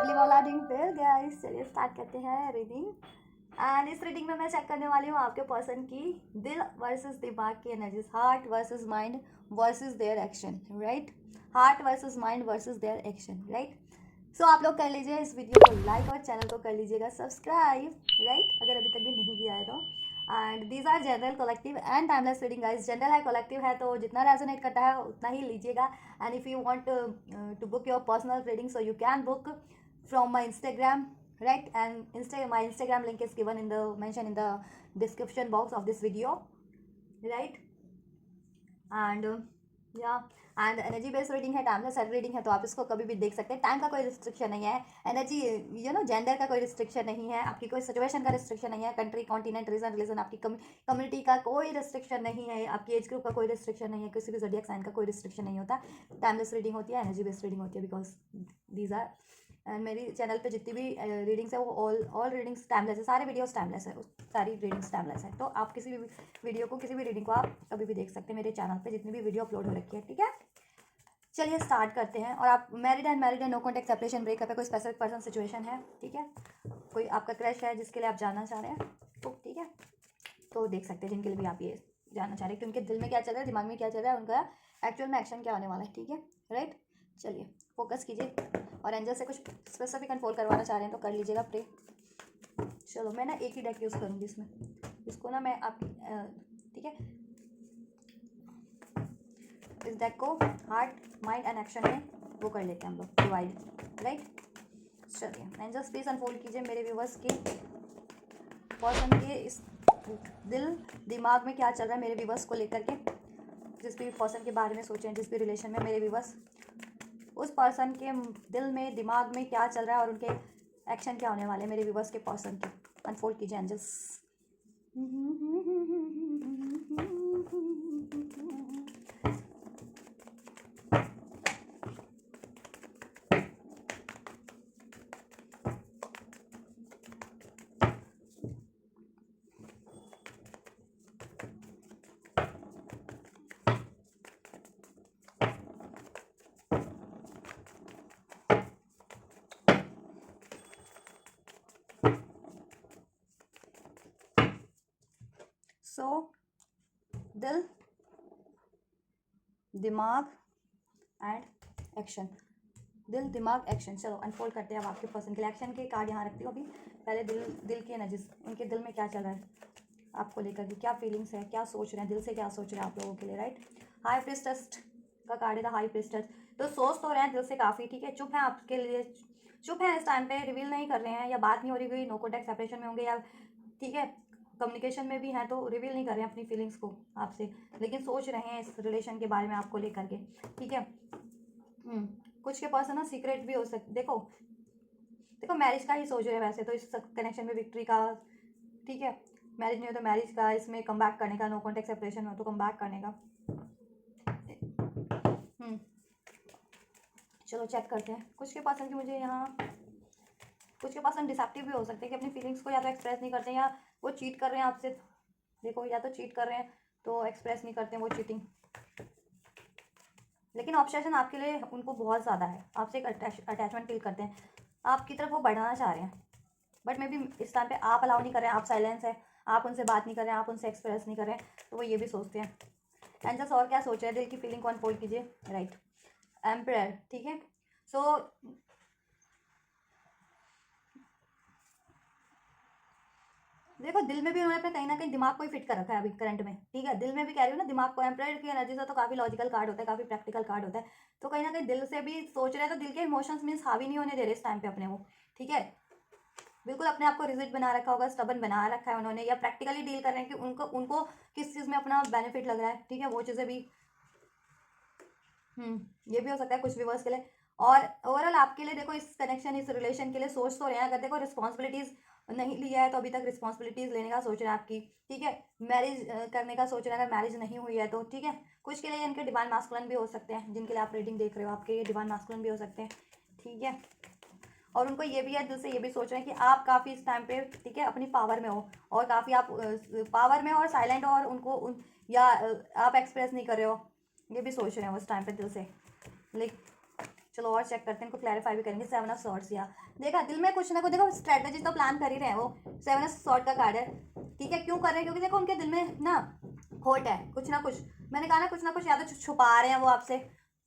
बबली वाला रीडिंग फिर गाइस, चलिए स्टार्ट करते हैं रीडिंग। एंड इस रीडिंग में मैं चेक करने वाली हूँ आपके पर्सन की दिल वर्सेस दिमाग की energies, heart versus mind versus their action, right. Heart versus mind versus their action, right. So आप लोग कर लीजिए इस वीडियो को लाइक और चैनल को कर लीजिएगा सब्सक्राइब, राइट, अगर अभी तक भी नहीं किया है तो। And these are general, collective and timeless reading guys. General है, कलेक्टिव है, तो जितना रेजोनेट करता है उतना ही लीजिएगा। And if you want to book your personal reading, so you can book from my Instagram, right? And my Instagram link is given in the mention in the description box of this video, right? And and energy based reading है, timeless reading है, तो आप इसको कभी भी देख सकते हैं। टाइम का कोई रिस्ट्रिक्शन नहीं है, एनर्जी जेंडर का कोई रिस्ट्रिक्शन नहीं है, आपकी कोई सिचुएशन का रिस्ट्रिक्शन नहीं है, कंट्री, कॉन्टिनेंट, रीजन, रिलीजन, आपकी कम्युनिटी का कोई रिस्ट्रिक्शन नहीं है, आपकी एज ग्रुप का कोई रिस्ट्रिक्शन नहीं है, किसी भी ज़ोडिएक साइन का कोई रिस्ट्रिक्शन नहीं होता। टाइमलेस रीडिंग होती है, एनर्जी बेस्ड रीडिंग होती है, बिकॉज दीज आर, एंड मेरी चैनल पे जितनी भी रीडिंग्स है वो ऑल रीडिंग्स टाइमलेस है, सारे वीडियोस टाइमलेस है, सारी रीडिंग्स टाइमलेस है। तो आप किसी भी वीडियो को, किसी भी रीडिंग को आप कभी भी देख सकते हैं मेरे चैनल पे, जितनी भी वीडियो अपलोड हो रखी है, ठीक है। चलिए स्टार्ट करते हैं। और आप married and no contact, separation, breakup है, कोई स्पेसिफिक पर्सन सिचुएशन है, ठीक है, कोई आपका क्रश है जिसके लिए आप जानना चाह रहे हैं, तो ठीक है, तो देख सकते हैं जिनके लिए भी आप ये जानना चाह रहे हैं कि उनके दिल में क्या चल रहा है, दिमाग में क्या चल रहा है, उनका एक्चुअल में एक्शन क्या होने वाला है, ठीक है, राइट। चलिए फोकस कीजिए, और एंजल से कुछ स्पेसिफिक अनफोल्ड करवाना चाह रहे हैं तो कर लीजिएगा प्रे। चलो मैं ना एक ही डेक यूज़ करूँगी इसमें, इसको ना मैं आप, ठीक है, इस डेक को हार्ट, माइंड एंड एक्शन में वो कर लेते हैं हम लोग डिवाइड, राइट। चलिए एंजल्स प्लीज अनफोल्ड कीजिए मेरे व्यूवर्स के पर्सन के इस दिल दिमाग में क्या चल रहा है मेरे व्यूवर्स को लेकर के, जिस भी पर्सन के बारे में सोचें, जिस भी रिलेशन में मेरे व्यूवर्स, उस पर्सन के दिल में दिमाग में क्या चल रहा है और उनके एक्शन क्या होने वाले हैं मेरे व्यूवर्स के पर्सन के। अनफोल्ड कीजिए एंजल्स। सो दिल, दिमाग एंड एक्शन, दिल, दिमाग, एक्शन। चलो अनफोल्ड करते हैं अब आपके पर्सन के लिए। एक्शन के कार्ड यहाँ रखती हूँ अभी। पहले दिल की एनर्जीज, उनके दिल में क्या चल रहा है आपको लेकर के, क्या फीलिंग्स है, क्या सोच रहे हैं, दिल से क्या सोच रहे हैं आप लोगों के लिए, राइट। हाई प्रीस्टेस का कार्ड है, हाई प्रीस्टेस। तो सोच तो रहे हैं दिल से काफ़ी, ठीक है, चुप है आपके लिए, चुप है इस टाइम पे, रिवील नहीं कर रहे हैं, या बात नहीं हो रही हुई, नो कॉन्टैक्ट सेपरेशन में होंगे, या ठीक है कम्युनिकेशन में भी हैं तो रिवील नहीं कर रहे हैं अपनी फीलिंग्स को आपसे, लेकिन सोच रहे हैं इस रिलेशन के बारे में आपको लेकर के, ठीक है। कुछ के पास है ना सीक्रेट भी हो सकते, देखो मैरिज का ही सोच रहे हैं वैसे तो इस कनेक्शन में, विक्ट्री का, ठीक है, मैरिज नहीं हो तो मैरिज का, इसमें कम बैक करने का, नो कॉन्टेक्ट सेपरेशन हो तो कम बैक करने का। चलो चेक करते हैं कुछ के पर्सन की। मुझे यहाँ कुछ के पर्सन डिसेप्टिव भी हो सकते हैं कि अपनी फीलिंग्स को या तो एक्सप्रेस नहीं करते हैं, या वो चीट कर रहे हैं आपसे, देखो, या तो चीट कर रहे हैं तो एक्सप्रेस नहीं करते हैं, वो चीटिंग, लेकिन ऑब्सेशन आपके लिए उनको बहुत ज़्यादा है, आपसे एक अटैचमेंट फील करते हैं, आपकी तरफ वो बढ़ाना चाह रहे हैं, बट मे बी इस टाइम पे आप अलाउ नहीं कर रहे हैं, आप साइलेंस है, आप उनसे बात नहीं कर रहे हैं, आप उनसे एक्सप्रेस नहीं कर रहे हैं, तो वो ये भी सोचते हैं। एंजल्स और क्या सोच रहे हैं, दिल की फीलिंग को अनफोल्ड कीजिए, राइट। एम्परर, ठीक है। सो देखो दिल में भी उन्होंने अपने कहीं ना कहीं दिमाग को ही फिट कर रखा है अभी करंट में, ठीक है, दिल में भी कह रही हूँ ना, दिमाग को, एम्परर की एनर्जी से तो काफ़ी लॉजिकल कार्ड होता है, काफ़ी प्रैक्टिकल कार्ड होता है, तो कहीं ना कहीं दिल से भी सोच रहे हैं, तो दिल के इमोशंस मीन्स हावी नहीं होने दे रहे इस टाइम पे अपने वो, ठीक है, बिल्कुल अपने आप को रिजिड बना रखा होगा, स्टबन बना रखा है उन्होंने, या प्रैक्टिकली डील कर रहे हैं कि उनको उनको किस चीज़ में अपना बेनिफिट लग रहा है, ठीक है, वो चीज़ें भी, ये भी हो सकता है कुछ व्यूवर्स के लिए। और ओवरऑल आपके लिए देखो इस कनेक्शन, इस रिलेशन के लिए सोच तो रहे हैं, अगर देखो रिस्पॉन्सिबिलिटीज़ नहीं लिया है तो अभी तक रिस्पॉन्सिबिलिटीज़ लेने का सोच रहे हैं आपकी, ठीक है, मैरिज करने का सोच रहे हैं, अगर मैरिज नहीं हुई है तो, ठीक है, कुछ के लिए इनके डिवाइन मास्कुलिन भी हो सकते हैं, जिनके लिए आप रीडिंग देख रहे हो आपके ये डिवाइन मास्कुलिन भी हो सकते हैं, ठीक है। और उनको ये भी है, दिल से ये भी सोच रहे हैं कि आप काफ़ी इस टाइम पे, ठीक है, अपनी पावर में हो, और काफ़ी आप पावर में हो और साइलेंट हो, और उनको या आप एक्सप्रेस नहीं कर रहे हो, ये भी सोच रहे हैं उस टाइम पे दिल से, चलो और चेक करते हैं, इनको क्लैरिफाई भी करेंगे। 7 ऑफ सॉर्ड्स या देखा, दिल में कुछ ना कुछ, देखो स्ट्रेटजी तो प्लान कर ही रहे हैं वो। 7 ऑफ सॉर्ड का कार्ड है, ठीक है। क्यों कर रहे हैं? क्योंकि देखो उनके दिल में ना खोट है, कुछ ना कुछ, मैंने कहा ना कुछ ना कुछ या तो छुपा रहे हैं वो आपसे,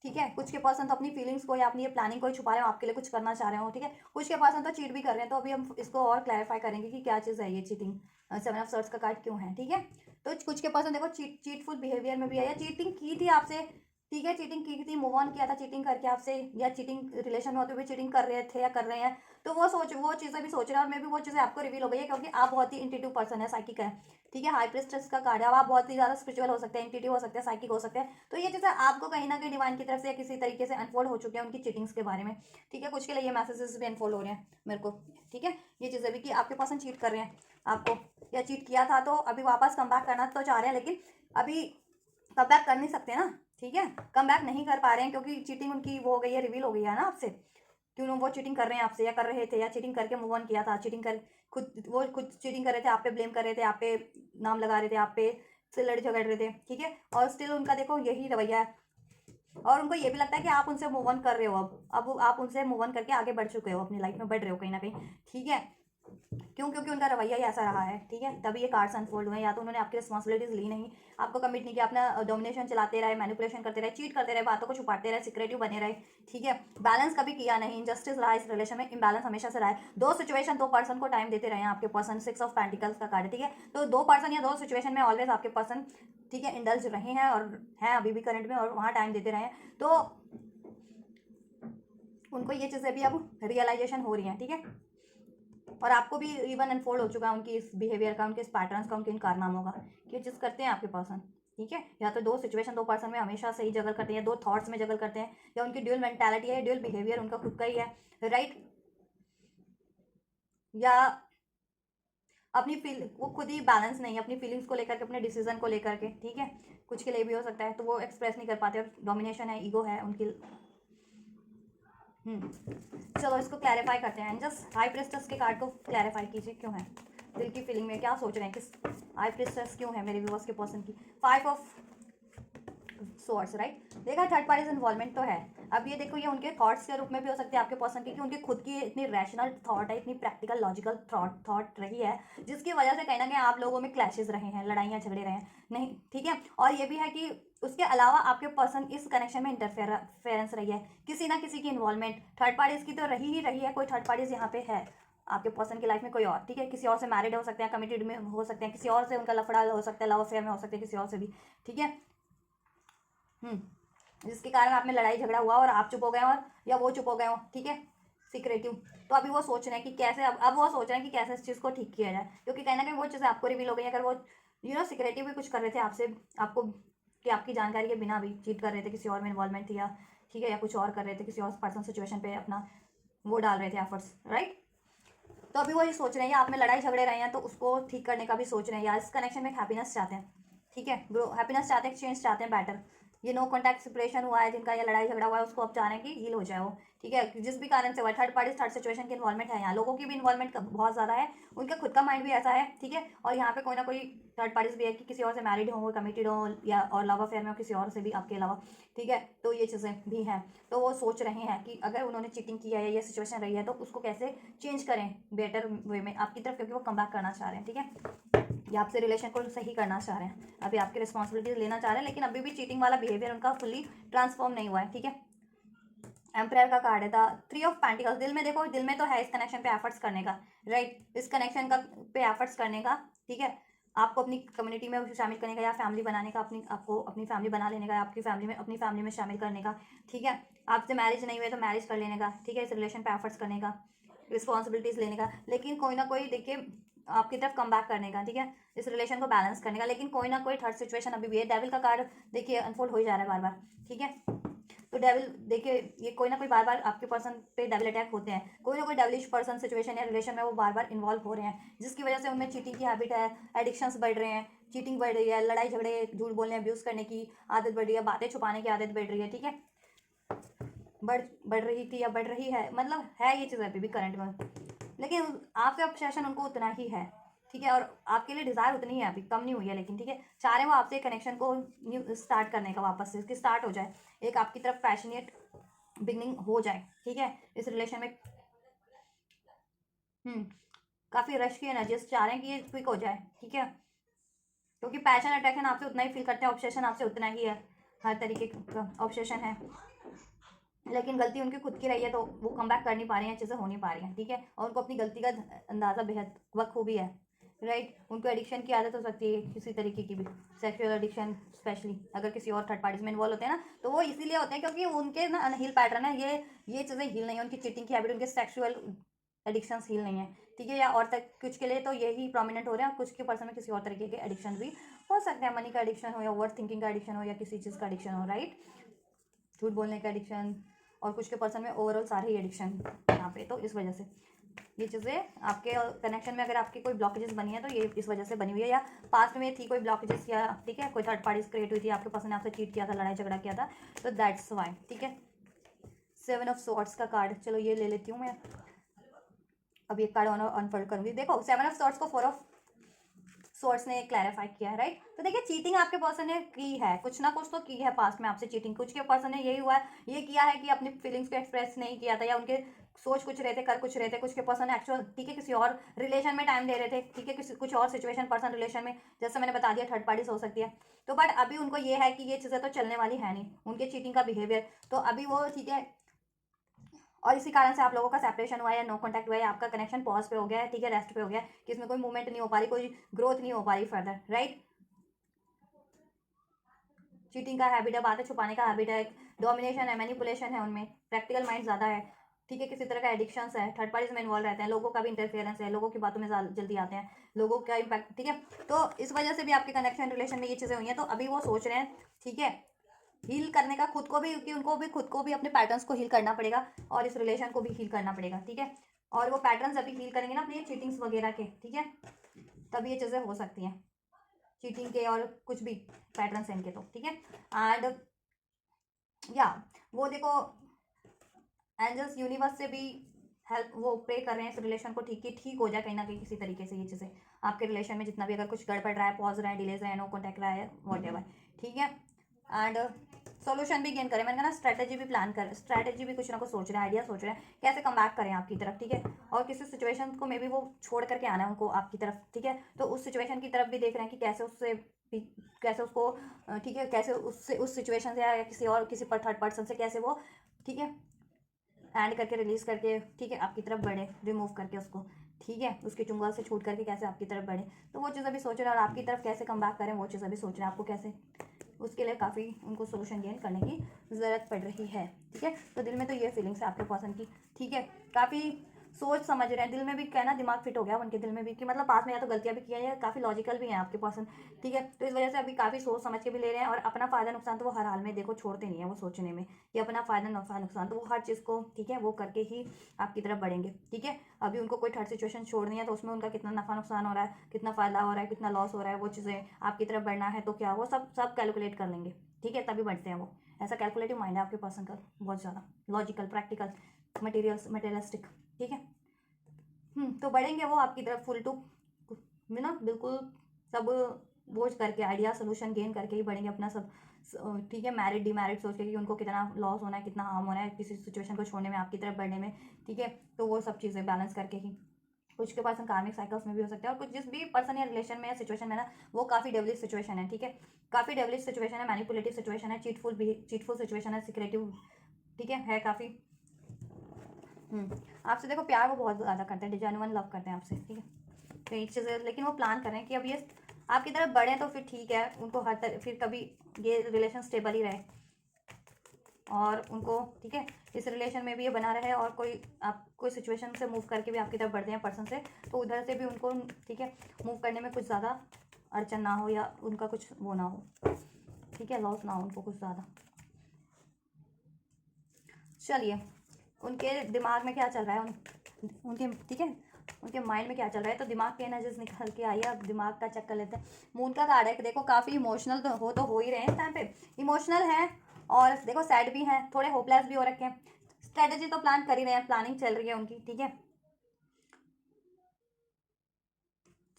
ठीक है। कुछ के पर्सन तो अपनी फीलिंग्स को या अपनी ये प्लानिंग को ही छुपा रहे हो, आपके लिए कुछ करना चाह रहे हो, ठीक है। कुछ के पर्सन तो चीट भी कर रहे हैं। तो अभी हम इसको और क्लैरिफाई करेंगे कि क्या चीज़ है ये चीटिंग। 7 ऑफ सॉर्ड्स का कार्ड क्यों है, ठीक है। तो कुछ के पर्सन देखो चीटफुल बिहेवियर में भी है, या चीटिंग की थी आपसे, ठीक है। चीटिंग की थी, मूव ऑन किया था चीटिंग करके आपसे, या चीटिंग रिलेशन में होते हुए चीटिंग कर रहे थे या कर रहे हैं। तो वो चीज़ें भी सोच रहे हैं, और मे भी वो चीज़ें आपको रिवील हो गई है, क्योंकि आप बहुत ही इंट्यूटिव पर्सन है, साइकिक है, ठीक है। हाई प्रिस्टेस का कार्ड है, अब आप बहुत ही ज़्यादा स्पिरिचुअल हो सकते हैं, इंट्यूटिव हो सकते हैं, साइकिक हो सकते हैं। तो ये चीज़ें आपको कहीं ना कहीं डिवाइन की तरफ से या किसी तरीके से अनफोल्ड हो चुके हैं उनकी चीटिंग्स के बारे में, ठीक है। कुछ के लिए ये मैसेजेस भी अनफोल्ड हो रहे हैं मेरे को, ठीक है। ये चीज़ें भी कि आपके पर्सन चीट कर रहे हैं आपको, या चीट किया था तो अभी वापस कम बैक करना तो चाह रहे हैं, लेकिन अभी कम बैक कर नहीं सकते ना, ठीक है। कम बैक नहीं कर पा रहे हैं क्योंकि चीटिंग उनकी वो हो गई है, रिवील हो गई है ना आपसे। क्यों वो चीटिंग कर रहे हैं आपसे, या कर रहे थे, या चीटिंग करके मूव ऑन किया था, चीटिंग कर खुद चीटिंग कर रहे थे, आप पे ब्लेम कर रहे थे, आप पे नाम लगा रहे थे, आप पे से लड़ झगड़ रहे थे, ठीक है। और स्टिल उनका देखो यही रवैया है, और उनको ये भी लगता है कि आप उनसे मूव ऑन कर रहे हो, अब आप उनसे मूव ऑन करके आगे बढ़ चुके हो, अपनी लाइफ में बढ़ रहे हो कहीं ना कहीं, ठीक है। क्यों? क्योंकि उनका रवैया ही ऐसा रहा है, ठीक है। तभी ये कार्ड्स अनफोल्ड हुए, या तो उन्होंने आपकी रिस्पॉन्सिबिलिटीज ली नहीं, आपको कमिट नहीं किया, अपना डोमिनेशन चलाते रहे, मैनिपुलेशन करते रहे, चीट करते रहे, बातों को छुपाते रहे, सिक्रेटिव बने रहे, ठीक है। बैलेंस कभी किया नहीं, इनजस्टिस रहा इस रिलेशन में, इम्बैलेंस हमेशा से रहा है। दो सिचुएशन, दो पर्सन को टाइम देते रहे हैं आपके पर्सन। 6 ऑफ पेंटिकल्स का कार्ड है, ठीक है। तो दो पर्सन या दो सिचुएशन में ऑलवेज आपके पर्सन, ठीक है, इंडल्ज रहे हैं और हैं अभी भी करंट में, और वहाँ टाइम देते रहे हैं। तो उनको ये चीज़ें भी अब रियलाइजेशन हो रही हैं, ठीक है। और आपको भी इवन अनफोल्ड हो चुका है उनकी इस बिहेवियर का, उनके इस पैटर्न्स का, उनके इन कारनामों का, कि चीज़ करते हैं आपके पर्सन, ठीक है। या तो दो सिचुएशन, दो पर्सन में हमेशा से ही जगल करते हैं, दो थॉट्स में जगल करते हैं, या उनकी ड्यूल मेंटालिटी है, ड्यूल बिहेवियर उनका खुद का ही है, राइट। या अपनी फील वो खुद ही बैलेंस नहीं है अपनी फीलिंग्स को लेकर के, अपने डिसीजन को लेकर के, ठीक है। कुछ के लिए भी हो सकता है, तो वो एक्सप्रेस नहीं कर पाते, और डोमिनेशन है, ईगो है उनकी। चलो इसको क्लैरिफाई करते हैं। जस्ट हाई प्रिस्टेस के कार्ड को क्लैरिफाई कीजिए, क्यों है, दिल की फीलिंग में क्या सोच रहे हैं, किस हाई प्रिस्टेस क्यों है मेरे व्यूअर्स के पर्सन की। 5 ऑफ सोर्स, राइट। देखा, थर्ड पार्टीज इन्वॉल्वमेंट तो है। अब ये देखो, ये उनके थॉट्स के रूप में भी हो सकते हैं आपके पर्सन की, कि उनकी खुद की इतनी रैशनल थॉट है, इतनी प्रैक्टिकल लॉजिकल थॉट रही है, जिसकी वजह से कहीं ना कहीं आप लोगों में क्लैशेस रहे हैं, लड़ाइयाँ झगड़े रहे हैं, नहीं, ठीक है। और ये भी है कि उसके अलावा आपके पर्सन इस कनेक्शन में इंटरफेरेंस रही है, किसी ना किसी की इन्वॉल्वमेंट थर्ड पार्टीज की तो रही ही रही है। कोई थर्ड पार्टीज यहाँ पे है आपके पर्सन की लाइफ में, कोई और, ठीक है। किसी और से मैरिड हो सकते हैं, कमिटेड में हो सकते हैं, किसी और से उनका लफड़ा हो सकता है, लव अफेयर में हो सकते हैं, किसी और से भी, ठीक है। जिसके कारण आप में लड़ाई झगड़ा हुआ और आप चुप हो गए, और या वो चुप हो गए हो, ठीक है, सीक्रेटिव। तो अभी वो सोच रहे हैं कि कैसे, अब वो सोच रहे हैं कि कैसे इस चीज़ को ठीक किया जाए, क्योंकि कहीं ना कहीं वो चीज़ें आपको रिवील हो गई। अगर वो सीक्रेटिव भी कुछ कर रहे थे आपसे, आपको कि आपकी जानकारी के बिना भी चीट कर रहे थे, किसी और में इन्वॉल्वमेंट थी, या ठीक है, या कुछ और कर रहे थे, किसी और पर्सन सिचुएशन पे अपना वो डाल रहे थे एफर्ट्स, राइट। तो अभी वो ये सोच रहे हैं, आप में लड़ाई झगड़े रहे हैं तो उसको ठीक करने का भी सोच रहे हैं, या इस कनेक्शन में हैप्पीनेस चाहते हैं, ठीक है, ग्रो हैप्पीनेस चाहते हैं, चेंज चाहते हैं, बेटर। ये नो कॉन्टैक्ट सेपरेशन हुआ है जिनका, या लड़ाई झगड़ा हुआ है, उसको अब चाह रहे हैं कि हील हो जाए वो, ठीक है। जिस भी कारण से हुआ, थर्ड पार्टी थर्ड सिचुएशन की इन्वॉल्वमेंट है, यहाँ लोगों की भी इन्वॉल्वमेंट बहुत ज़्यादा है, उनका खुद का माइंड भी ऐसा है, ठीक है। और यहाँ पे कोई ना कोई थर्ड पार्टीज भी है कि किसी और से मैरिड हो, कमिटेड हो, या और लव अफेयर में हो किसी और से भी आपके अलावा, ठीक है। तो ये चीज़ें भी हैं। तो वो सोच रहे हैं कि अगर उन्होंने चीटिंग किया है, ये सिचुएशन रही है, तो उसको कैसे चेंज करें बेटर वे में आपकी तरफ, क्योंकि वो कम बैक करना चाह रहे हैं, ठीक है। या आपसे रिलेशन को सही करना चाह रहे हैं, अभी आपकी रिस्पॉन्सिबिलिटीज लेना चाह रहे हैं, लेकिन अभी भी चीटिंग वाला बिहेवियर उनका फुली ट्रांसफॉर्म नहीं हुआ है, ठीक है। एम्पायर का कार्ड है था 3 ऑफ पेंटिकल्स। दिल में देखो, दिल में तो है इस कनेक्शन पे एफर्ट्स करने का, राइट, इस कनेक्शन का पे एफर्ट्स करने का, ठीक है। आपको अपनी कम्युनिटी में शामिल करने का, या फैमिली बनाने का, आपको अपनी फैमिली बना लेने का, आपकी फैमिली में अपनी फैमिली में शामिल करने का, ठीक है। आपसे मैरिज नहीं हुए तो मैरिज कर लेने का, ठीक है, इस रिलेशन पे एफर्ट्स करने का, रिस्पॉन्सिबिलिटीज लेने का, लेकिन कोई ना कोई देखिए आपकी तरफ कम बैक करने का, ठीक है, इस रिलेशन को बैलेंस करने का, लेकिन कोई ना कोई थर्ड सिचुएशन अभी भी है। डेविल का कार्ड देखिए अनफोल्ड हो ही जा रहा है बार बार, ठीक है। तो डेविल देखिए, ये कोई ना कोई बार बार आपके पर्सन पे डेविल अटैक होते हैं, कोई ना कोई डेविलिश पर्सन सिचुएशन या रिलेशन में वो बार बार इन्वॉल्व हो रहे हैं, जिसकी वजह से उनमें चीटिंग की हैबिट है, एडिक्शंस बढ़ रहे हैं, चीटिंग बढ़ रही है, लड़ाई झगड़े, झूठ बोलने, अब्यूज़ करने की आदत बढ़ रही है, बातें छुपाने की आदत बढ़ रही है, ठीक है। बढ़ बढ़ रही थी या बढ़ रही है, मतलब है ये चीज़ अभी भी करंट में, लेकिन आपका ऑब्सेशन उनको उतना ही है, ठीक है। और आपके लिए डिज़ायर उतनी है, अभी कम नहीं हुई है, लेकिन ठीक है, चाह रहे हैं वो आपसे कनेक्शन को न्यू स्टार्ट करने का, वापस से इसकी स्टार्ट हो जाए, एक आपकी तरफ पैशनेट बिगनिंग हो जाए, ठीक है, इस रिलेशन में। काफ़ी रश की एनर्जीज चाह रहे हैं कि ये क्विक हो जाए, ठीक है, क्योंकि पैशन अट्रैक्शन आपसे उतना ही फील करते हैं, ऑब्सेशन आपसे उतना ही है, हर तरीके का ऑब्सेशन है, लेकिन गलती उनकी खुद की रही है, तो वो कम बैक कर नहीं पा रही हैं, चीज़ें हो नहीं पा रही हैं, ठीक है, और उनको अपनी गलती का अंदाज़ा बेहद बखूबी है, राइट। उनको एडिक्शन की आदत हो सकती है किसी तरीके की भी, सेक्सुअल एडिक्शन स्पेशली, अगर किसी और थर्ड पार्टीज में इन्वॉल्व होते हैं ना, तो वो इसीलिए होते हैं क्योंकि उनके ना अनहील पैटर्न है, ये चीज़ें हील नहीं है, उनकी चीटिंग की हैबिट, उनके सेक्सुअल एडिक्शंस हील नहीं है, ठीक है, या और तक कुछ के लिए तो यही प्रोमिनेंट हो रहे हैं, कुछ के पर्सन में किसी और तरीके के एडिक्शन भी हो सकते हैं, मनी का एडिक्शन हो या ओवर थिंकिंग का एडिक्शन हो या किसी चीज़ का एडिक्शन हो, राइट, झूठ बोलने का एडिक्शन, और कुछ के पर्सन में ओवरऑल सारे ही एडिक्शन यहाँ पे, तो इस वजह से ये चीज़ें आपके कनेक्शन में अगर आपकी कोई ब्लॉकेजेस बनी है तो ये इस वजह से बनी हुई है, या पास्ट में थी कोई ब्लॉकेजेस, या ठीक है कोई थर्ड पार्टीज क्रिएट हुई थी, आपके पर्सन ने आपसे चीट किया था, लड़ाई झगड़ा किया था, तो दैट्स वाई, ठीक है। 7 ऑफ सॉर्ड्स का कार्ड, चलो ये ले लेती हूँ मैं, अब ये कार्ड अनफोल्ड करूंगी। देखो 7 ऑफ सॉर्ड्स को 4 ऑफ सोर्स ने क्लैरिफाई किया है, राइट। तो देखिए चीटिंग आपके पर्सन ने की है, कुछ ना कुछ तो की है पास्ट में आपसे चीटिंग, कुछ के पर्सन ने यही हुआ है, ये किया है कि अपनी फीलिंग्स को एक्सप्रेस नहीं किया था, या उनके सोच कुछ रहे थे, कर कुछ रहे थे, कुछ के पर्सन एक्चुअल, ठीक है, किसी और रिलेशन में टाइम दे रहे थे, ठीक है, किसी कुछ और सिचुएशन पर्सन रिलेशन में, जैसे मैंने बता दिया थर्ड पार्टीज हो सकती है, तो बट अभी उनको ये है कि ये चीज़ें तो चलने वाली है नहीं, उनके चीटिंग का बिहेवियर, तो अभी वो ठीक है, और इसी कारण से आप लोगों का सेपरेशन हुआ है, नो कॉन्टैक्ट हुआ है, आपका कनेक्शन पॉज पे हो गया है, ठीक है, रेस्ट पे हो गया है, कि इसमें कोई मूवमेंट नहीं हो पा रही, कोई ग्रोथ नहीं हो पा रही फर्दर, राइट। चीटिंग का हैबिट है, बातें छुपाने का हैबिट है, डोमिनेशन है, मैनिपुलेशन है, उनमें प्रैक्टिकल माइंड ज़्यादा है, ठीक है, किसी तरह का एडिक्शंस है, थर्ड पार्टीज में इन्वॉल्व रहते हैं, लोगों का भी इंटरफेरेंस है, लोगों की बातों में जल्दी आते हैं, लोगों का इम्पैक्ट, ठीक है, तो इस वजह से भी आपके कनेक्शन रिलेशन में ये चीज़ें हुई हैं, तो अभी वो सोच रहे हैं, ठीक है, हील करने का खुद को भी, क्योंकि उनको भी खुद को भी अपने पैटर्न्स को हील करना पड़ेगा, और इस रिलेशन को भी हील करना पड़ेगा, ठीक है, और वो पैटर्न्स अभी हील करेंगे ना अपनी चीटिंग्स वगैरह के, ठीक है, तब ये चीज़ें हो सकती हैं, चीटिंग के और कुछ भी पैटर्न्स हैं इनके, तो ठीक है, एंड या वो देखो एंजल्स यूनिवर्स से भी हेल्प, वो प्रे कर रहे हैं इस रिलेशन को ठीक हो जाए कहीं ना कहीं किसी तरीके से, ये चीज़ें आपके रिलेशन में जितना भी अगर कुछ गड़बड़ रहा है, पॉज रहा है, डिलेज रहा है, नो कॉन्टैक्ट रहा है, वॉट एवर, ठीक है, एंड सॉल्यूशन भी गेन करें, मैंने कहा ना स्ट्रैटेजी भी प्लान कर, स्ट्रैटेजी भी कुछ ना कुछ सोच रहे हैं, आइडिया सोच रहे हैं कैसे कम बैक करें आपकी तरफ, ठीक है, और किसी सिचुएशन को मे बी वो छोड़ करके आना है उनको आपकी तरफ, ठीक है, तो उस सिचुएशन की तरफ भी देख रहे हैं कि कैसे उससे कैसे उसको, ठीक है, कैसे उससे उस सिचुएशन से या किसी और किसी पर थर्ड पर्सन से कैसे वो, ठीक है, एंड करके रिलीज करके, ठीक है, आपकी तरफ बढ़े, रिमूव करके उसको, ठीक है, उसके चुंगल से छूट करके कैसे आपकी तरफ बढ़े, तो वो चीज़ अभी सोच रहे हैं, और आपकी तरफ कैसे कम बैक करें वो चीज़ अभी सोच रहे हैं, आपको कैसे उसके लिए काफ़ी उनको सोल्यूशन गेन करने की ज़रूरत पड़ रही है, ठीक है, तो दिल में तो ये फीलिंग्स है आपके पर्सन की, ठीक है, काफ़ी सोच समझ रहे हैं, दिल में भी कहना दिमाग फिट हो गया उनके दिल में भी, कि मतलब पास में या तो गलतियाँ भी किया है, काफ़ी लॉजिकल भी हैं आपके पर्सन, ठीक है, तो इस वजह से अभी काफ़ी सोच समझ के भी ले रहे हैं, और अपना फ़ायदा नुकसान तो वो हर हाल में देखो छोड़ते नहीं है, वो सोचने में कि अपना फ़ायदा नफा नुकसान, तो वो हर चीज़ को, ठीक है, वो करके ही आपकी तरफ बढ़ेंगे, ठीक है, अभी उनको कोई थर्ड सिचुएशन छोड़नी है तो उसमें उनका कितना नफा नुकसान हो रहा है, कितना फ़ायदा हो रहा है, कितना लॉस हो रहा है, वो चीज़ें आपकी तरफ बढ़ना है तो क्या, वो सब सब कैलकुलेट कर लेंगे, ठीक है, तभी बढ़ते हैं वो, ऐसा कैलकुलेटिव माइंड है आपके पर्सन का, बहुत ज़्यादा लॉजिकल, प्रैक्टिकल, मटेरियलिस्टिक, ठीक है, तो बढ़ेंगे वो आपकी तरफ फुल टू में ना, बिल्कुल सब बोझ करके, आइडिया सोल्यूशन गेन करके ही बढ़ेंगे अपना सब, ठीक है, मैरिड डीमैरिड सोच के कि उनको कितना लॉस होना है, कितना हार्म होना है किसी सिचुएशन को छोड़ने में, आपकी तरफ बढ़ने में, ठीक है, तो वो सब चीज़ें बैलेंस करके ही, कुछ के पर्सन कार्मिक साइकिल्स में भी हो सकते हैं, और कुछ जिस भी पर्सन या रिलेशन में या सिचुएशन में ना, वो काफ़ी डेवलिश सिचुएशन है, ठीक है, काफ़ी डेवलिश सिचुएशन है, मैनिपुलेटिव सिचुएशन है, चीटफुल सिचुएशन है, सिक्रेटिव, ठीक है काफ़ी, आपसे देखो प्यार वो बहुत ज़्यादा करते हैं, जेन्युइन लव करते हैं आपसे, ठीक है, तो एक चीज़ है, लेकिन वो प्लान कर रहे हैं कि अब ये आपकी तरफ बढ़े तो फिर ठीक है, उनको हर तरह फिर कभी ये रिलेशन स्टेबल ही रहे, और उनको, ठीक है, इस रिलेशन में भी ये बना रहे, और कोई आप कोई सिचुएशन से मूव करके भी आपकी तरफ बढ़ते हैं पर्सन से, तो उधर से भी उनको, ठीक है, मूव करने में कुछ ज़्यादा अड़चन ना हो, या उनका कुछ वो ना हो, ठीक है, लॉस ना हो उनको कुछ ज़्यादा। चलिए उनके दिमाग में क्या चल रहा है, उनके, ठीक है, उनके माइंड में क्या चल रहा है, तो दिमाग के एनर्जीज निकल के आइए, अब दिमाग का चेक कर लेते हैं। मून का कार्ड है, देखो काफ़ी इमोशनल तो हो ही रहे हैं इस टाइम पे, इमोशनल हैं, और देखो सैड भी हैं, थोड़े होपलेस भी हो रखे हैं, स्ट्रेटेजी तो प्लान कर ही रहे हैं, प्लानिंग चल रही है उनकी, ठीक है,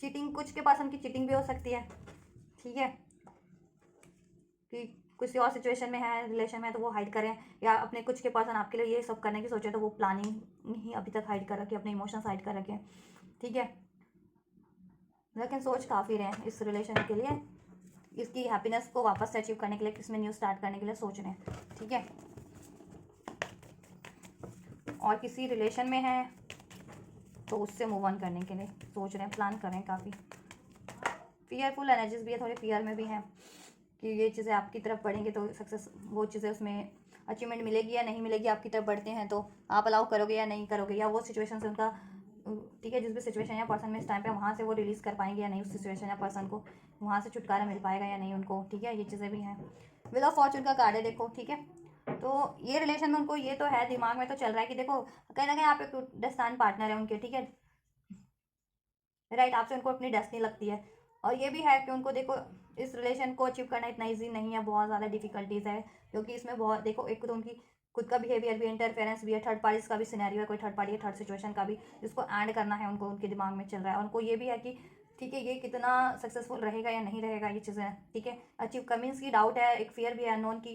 चीटिंग, कुछ के पास उनकी चीटिंग भी हो सकती है, ठीक है, कि किसी और सिचुएशन में है, रिलेशन में है, तो वो हाइड करें, या अपने कुछ के पर्सन आपके लिए ये सब करने की सोचे तो वो प्लानिंग ही अभी तक हाइड कर रखे, अपने इमोशंस हाइड कर रखे, ठीक है। लेकिन सोच काफ़ी रहे हैं इस रिलेशन के लिए, इसकी हैप्पीनेस को वापस से अचीव करने के लिए, इसमें न्यू स्टार्ट करने के लिए सोच रहे हैं, ठीक है। और किसी रिलेशन में है तो उससे मूव ऑन करने के लिए सोच रहे हैं, प्लान कर रहे हैं काफ़ी। फियरफुल एनर्जीज भी है, थोड़े फियर में भी हैं कि ये चीज़ें आपकी तरफ बढ़ेंगे तो सक्सेस, वो चीज़ें उसमें अचीवमेंट मिलेगी या नहीं मिलेगी, आपकी तरफ बढ़ते हैं तो आप अलाउ करोगे या नहीं करोगे, या वो सिचुएशन से उनका, ठीक है, जिस भी सिचुएशन या पर्सन में इस टाइम पे वहाँ से वो रिलीज़ कर पाएंगे या नहीं, उस सिचुएशन या पर्सन को वहाँ से छुटकारा मिल पाएगा या नहीं उनको, ठीक है। ये चीज़ें भी हैं। व्हील ऑफ फॉर्चून का कार्ड है, देखो, ठीक है। तो ये रिलेशन में उनको ये तो है, दिमाग में तो चल रहा है कि देखो कहीं ना कहीं आप एक डेस्टिनी पार्टनर है उनके, ठीक है, राइट। आपसे उनको अपनी डेस्टिनी लगती है, और ये भी है कि उनको देखो इस रिलेशन को अचीव करना इतना ईजी नहीं है, बहुत ज़्यादा डिफिकल्टीज है, क्योंकि इसमें बहुत, देखो, एक तो उनकी खुद का बिहेवियर भी, इंटरफेरेंस भी है, थर्ड पार्टीज का भी सिनेरियो है, कोई थर्ड पार्टी है, थर्ड सिचुएशन का भी, जिसको एंड करना है उनको, उनके दिमाग में चल रहा है। और उनको ये भी है कि ठीक है, ये कितना सक्सेसफुल रहेगा या नहीं रहेगा, ये चीज़ें, ठीक है। अचीव कमीन्स की डाउट है, एक फियर भी है अननोन की,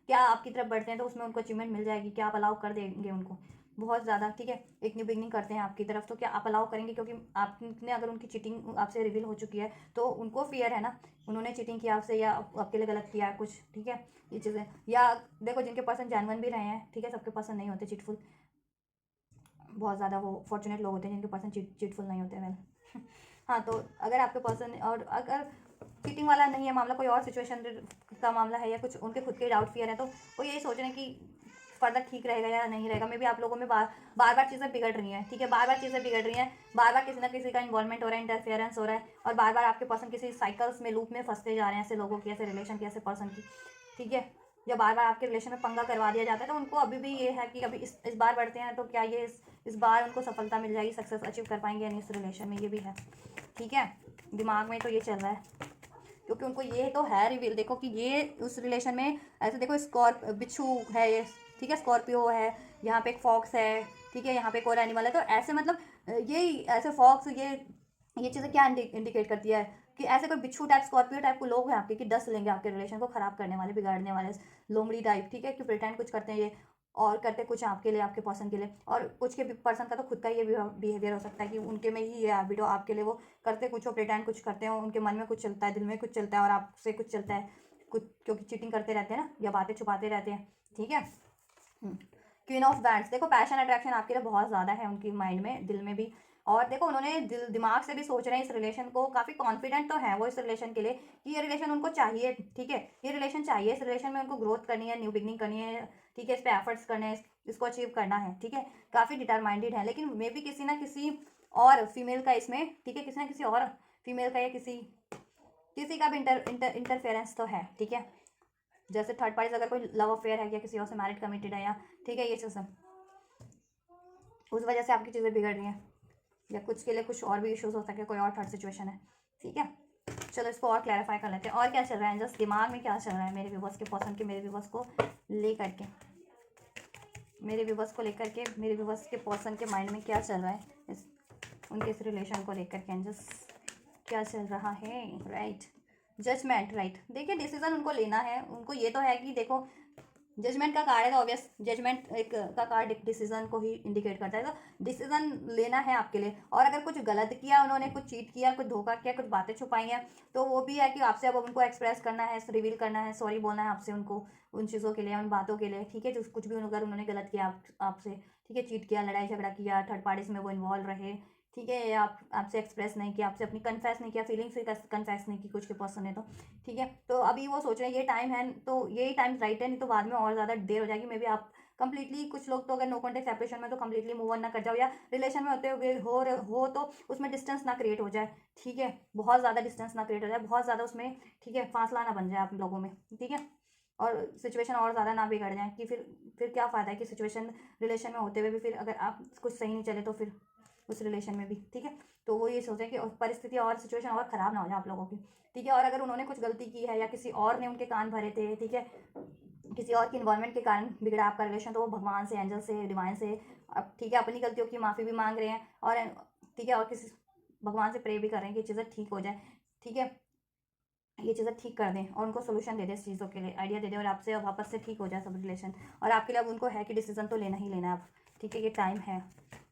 क्या आपकी तरफ बढ़ते हैं तो उसमें उनको अचीवमेंट मिल जाएगी, क्या आप अलाउ कर देंगे उनको, बहुत ज़्यादा, ठीक है। एक न्यू बिगनिंग करते हैं आपकी तरफ तो क्या आप अलाउ करेंगे, क्योंकि आपने अगर उनकी चीटिंग आपसे रिवील हो चुकी है तो उनको फियर है ना, उन्होंने चीटिंग किया आपसे या आपके लिए गलत किया कुछ, ठीक है, ये चीज़ें। या देखो जिनके पर्सन जेन्युइन भी रहे हैं, ठीक है, सबके पर्सन नहीं होते चिटफुल, बहुत ज़्यादा वो फॉर्चुनेट लोग होते हैं जिनके पर्सन चिटफुल नहीं होते, वेल हाँ, तो अगर आपके पर्सन, और अगर चीटिंग वाला नहीं है मामला, कोई और सिचुएशन का मामला है, या कुछ उनके खुद के डाउट फियर है, तो वो यही सोच रहे हैं कि फर्दर ठीक रहेगा या नहीं रहेगा। मे भी आप लोगों में बार बार चीज़ें बिगड़ रही हैं, ठीक है, बार बार चीज़ें बिगड़ रही हैं, बार बार किसी ना किसी का इन्वॉल्वमेंट हो रहा है, इंटरफेरेंस हो रहा है, और बार बार आपके पर्सन किसी साइकिल्स में, लूप में फंसते जा रहे हैं, ऐसे लोगों की, ऐसे रिलेशन की, ऐसे पर्सन की, ठीक है। या बार बार आपके रिलेशन में पंगा करवा दिया जाता है, तो उनको अभी भी ये है कि अभी इस बार बढ़ते हैं तो क्या ये इस बार उनको सफलता मिल जाएगी, सक्सेस अचीव कर पाएंगे या नहीं इस रिलेशन में, ये भी है, ठीक है। दिमाग में तो ये चल रहा है, क्योंकि उनको ये तो है रिवील, देखो कि ये उस रिलेशन में ऐसे, देखो बिच्छू है ये, ठीक है, स्कॉर्पियो है, यहाँ पे एक फॉक्स है, ठीक है, यहाँ पे एक और एनिमल है, तो ऐसे मतलब ये ऐसे फॉक्स, ये चीज़ें क्या इंडिकेट करती है कि ऐसे कोई बिच्छू टाइप, स्कॉर्पियो टाइप को लोग हैं आपके, कि डस लेंगे आपके रिलेशन को खराब करने वाले, बिगाड़ने वाले, लोमड़ी टाइप, ठीक है, कि प्रिटेंड कुछ करते हैं ये, और करते कुछ आपके लिए, आपके पर्सन के लिए, और कुछ के पर्सन का तो खुद का ये बिहेवियर हो सकता है कि उनके में ही ये हैबिट हो, आपके लिए वो करते कुछ हो, प्रिटेंड कुछ करते हो, उनके मन में कुछ चलता है, दिल में कुछ चलता है, और आपसे कुछ चलता है कुछ, क्योंकि चीटिंग करते रहते हैं ना, या बातें छुपाते रहते हैं, ठीक है। क्वीन ऑफ वैंड्स, देखो पैशन अट्रैक्शन आपके लिए बहुत ज़्यादा है उनकी माइंड में, दिल में भी, और देखो उन्होंने दिमाग से भी सोच रहे हैं इस रिलेशन को, काफ़ी कॉन्फिडेंट तो है वो इस रिलेशन के लिए कि ये रिलेशन उनको चाहिए, ठीक है, ये रिलेशन चाहिए, इस रिलेशन में उनको ग्रोथ करनी है, न्यू बिगनिंग करनी है, ठीक है, इस पर एफर्ट्स करने हैं, इसको अचीव करना है, ठीक है, काफ़ी डिटरमाइंडेड है। लेकिन मे भी किसी ना किसी और फीमेल का इसमें, ठीक है, किसी ना किसी और फीमेल का या किसी किसी का भी इंटरफेरेंस तो है, ठीक है, जैसे थर्ड पार्टी, अगर कोई लव अफेयर है या किसी और से मैरिड कमिटेड है, या ठीक है, ये चीज़ उस वजह से आपकी चीज़ें बिगड़ रही हैं, या कुछ के लिए कुछ और भी इश्यूज हो सके, कोई और थर्ड सिचुएशन है, ठीक है। चलो इसको और क्लैरिफाई कर लेते हैं, और क्या चल रहा है जस्ट दिमाग में, क्या चल रहा है मेरे व्यूवर्स के पर्सन के, मेरे व्यूवर्स को लेकर के, मेरे व्यूवर्स को लेकर के, मेरे व्यूवर्स के पर्सन के माइंड में क्या चल रहा है उनके इस रिलेशन को लेकर के, जस्ट क्या चल रहा है, राइट। जजमेंट, राइट, देखिए डिसीजन उनको लेना है, उनको ये तो है कि देखो जजमेंट का कार्ड है, तो ऑब्वियस जजमेंट एक का कार्ड एक डिसीजन को ही इंडिकेट करता है, तो डिसीजन लेना है आपके लिए। और अगर कुछ गलत किया उन्होंने, कुछ चीट किया, कुछ धोखा किया, कुछ बातें छुपाई हैं, तो वो भी है कि आपसे अब उनको एक्सप्रेस करना है, रिवील करना है, सॉरी बोलना है आपसे उनको उन चीज़ों के लिए, उन बातों के लिए, ठीक है, जो कुछ भी अगर उन्होंने गलत किया आपसे, ठीक है, चीट किया, लड़ाई झगड़ा किया, थर्ड पार्टीज में वो इन्वॉल्व रहे, ठीक है, आपसे एक्सप्रेस नहीं किया, आपसे अपनी कन्फेस नहीं किया, फीलिंग्स भी कन्फेस नहीं की कुछ के पर्सन ने, तो ठीक है, तो अभी वो सोच रहे हैं ये टाइम है, तो यही टाइम राइट है, नहीं तो बाद में और ज़्यादा देर हो जाएगी। मे बी आप कंप्लीटली, कुछ लोग तो अगर नो कॉन्टेक्ट सेपरेशन में तो कंप्लीटली मूव ऑन ना कर जाओ, या रिलेशन में होते हुए हो तो उसमें डिस्टेंस ना क्रिएट हो जाए, ठीक है, बहुत ज़्यादा डिस्टेंस ना क्रिएट हो जाए, बहुत ज़्यादा उसमें, ठीक है, फासला ना बन जाए आप लोगों में, ठीक है, और सिचुएशन और ज़्यादा ना बिगड़ जाए कि फिर क्या फ़ायदा है कि सिचुएशन रिलेशन में होते हुए भी फिर अगर आप कुछ सही नहीं चले तो फिर उस रिलेशन में भी, ठीक है, तो वो ये सोचें कि परिस्थिति और सिचुएशन और ख़राब ना हो जाए आप लोगों की, ठीक है। और अगर उन्होंने कुछ गलती की है या किसी और ने उनके कान भरे थे, ठीक है, किसी और की इन्वॉल्वमेंट के कारण बिगड़ा आपका रिलेशन, तो वो भगवान से, एंजल से, डिवाइन से, अब ठीक है, अपनी गलतियों की माफ़ी भी मांग रहे हैं, और ठीक है, और किसी भगवान से प्रे भी कर रहे हैं कि चीज़ें ठीक हो जाए, ठीक है। ये चीज़ें ठीक कर दें और उनको सोल्यूशन दे दें इस चीज़ों के लिए, आइडिया दे दें और आपसे वापस से ठीक हो जाए सब रिलेशन। और आपके लिए अब उनको है कि डिसीजन तो लेना ही लेना है अब, ठीक है, ये टाइम है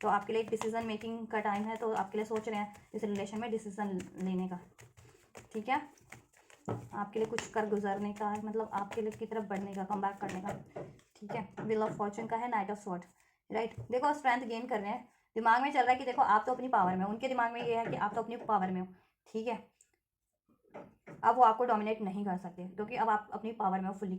तो आपके लिए एक डिसीजन मेकिंग का टाइम है, तो आपके लिए सोच रहे हैं इस रिलेशन में डिसीजन लेने का, ठीक है, आपके लिए कुछ कर गुजरने का है, मतलब आपके लिए की तरफ बढ़ने का, कम बैक करने का, ठीक है। व्हील ऑफ फॉर्चून का है नाइट ऑफ स्वॉर्ड, राइट। देखो स्ट्रेंथ गेन कर रहे हैं, दिमाग में चल रहा है कि देखो आप तो अपनी पावर में हो, उनके दिमाग में ये है कि आप तो अपनी पावर में हो, ठीक है। अब वो आपको डोमिनेट नहीं कर सकते क्योंकि अब आप अपनी पावर में हो फुली,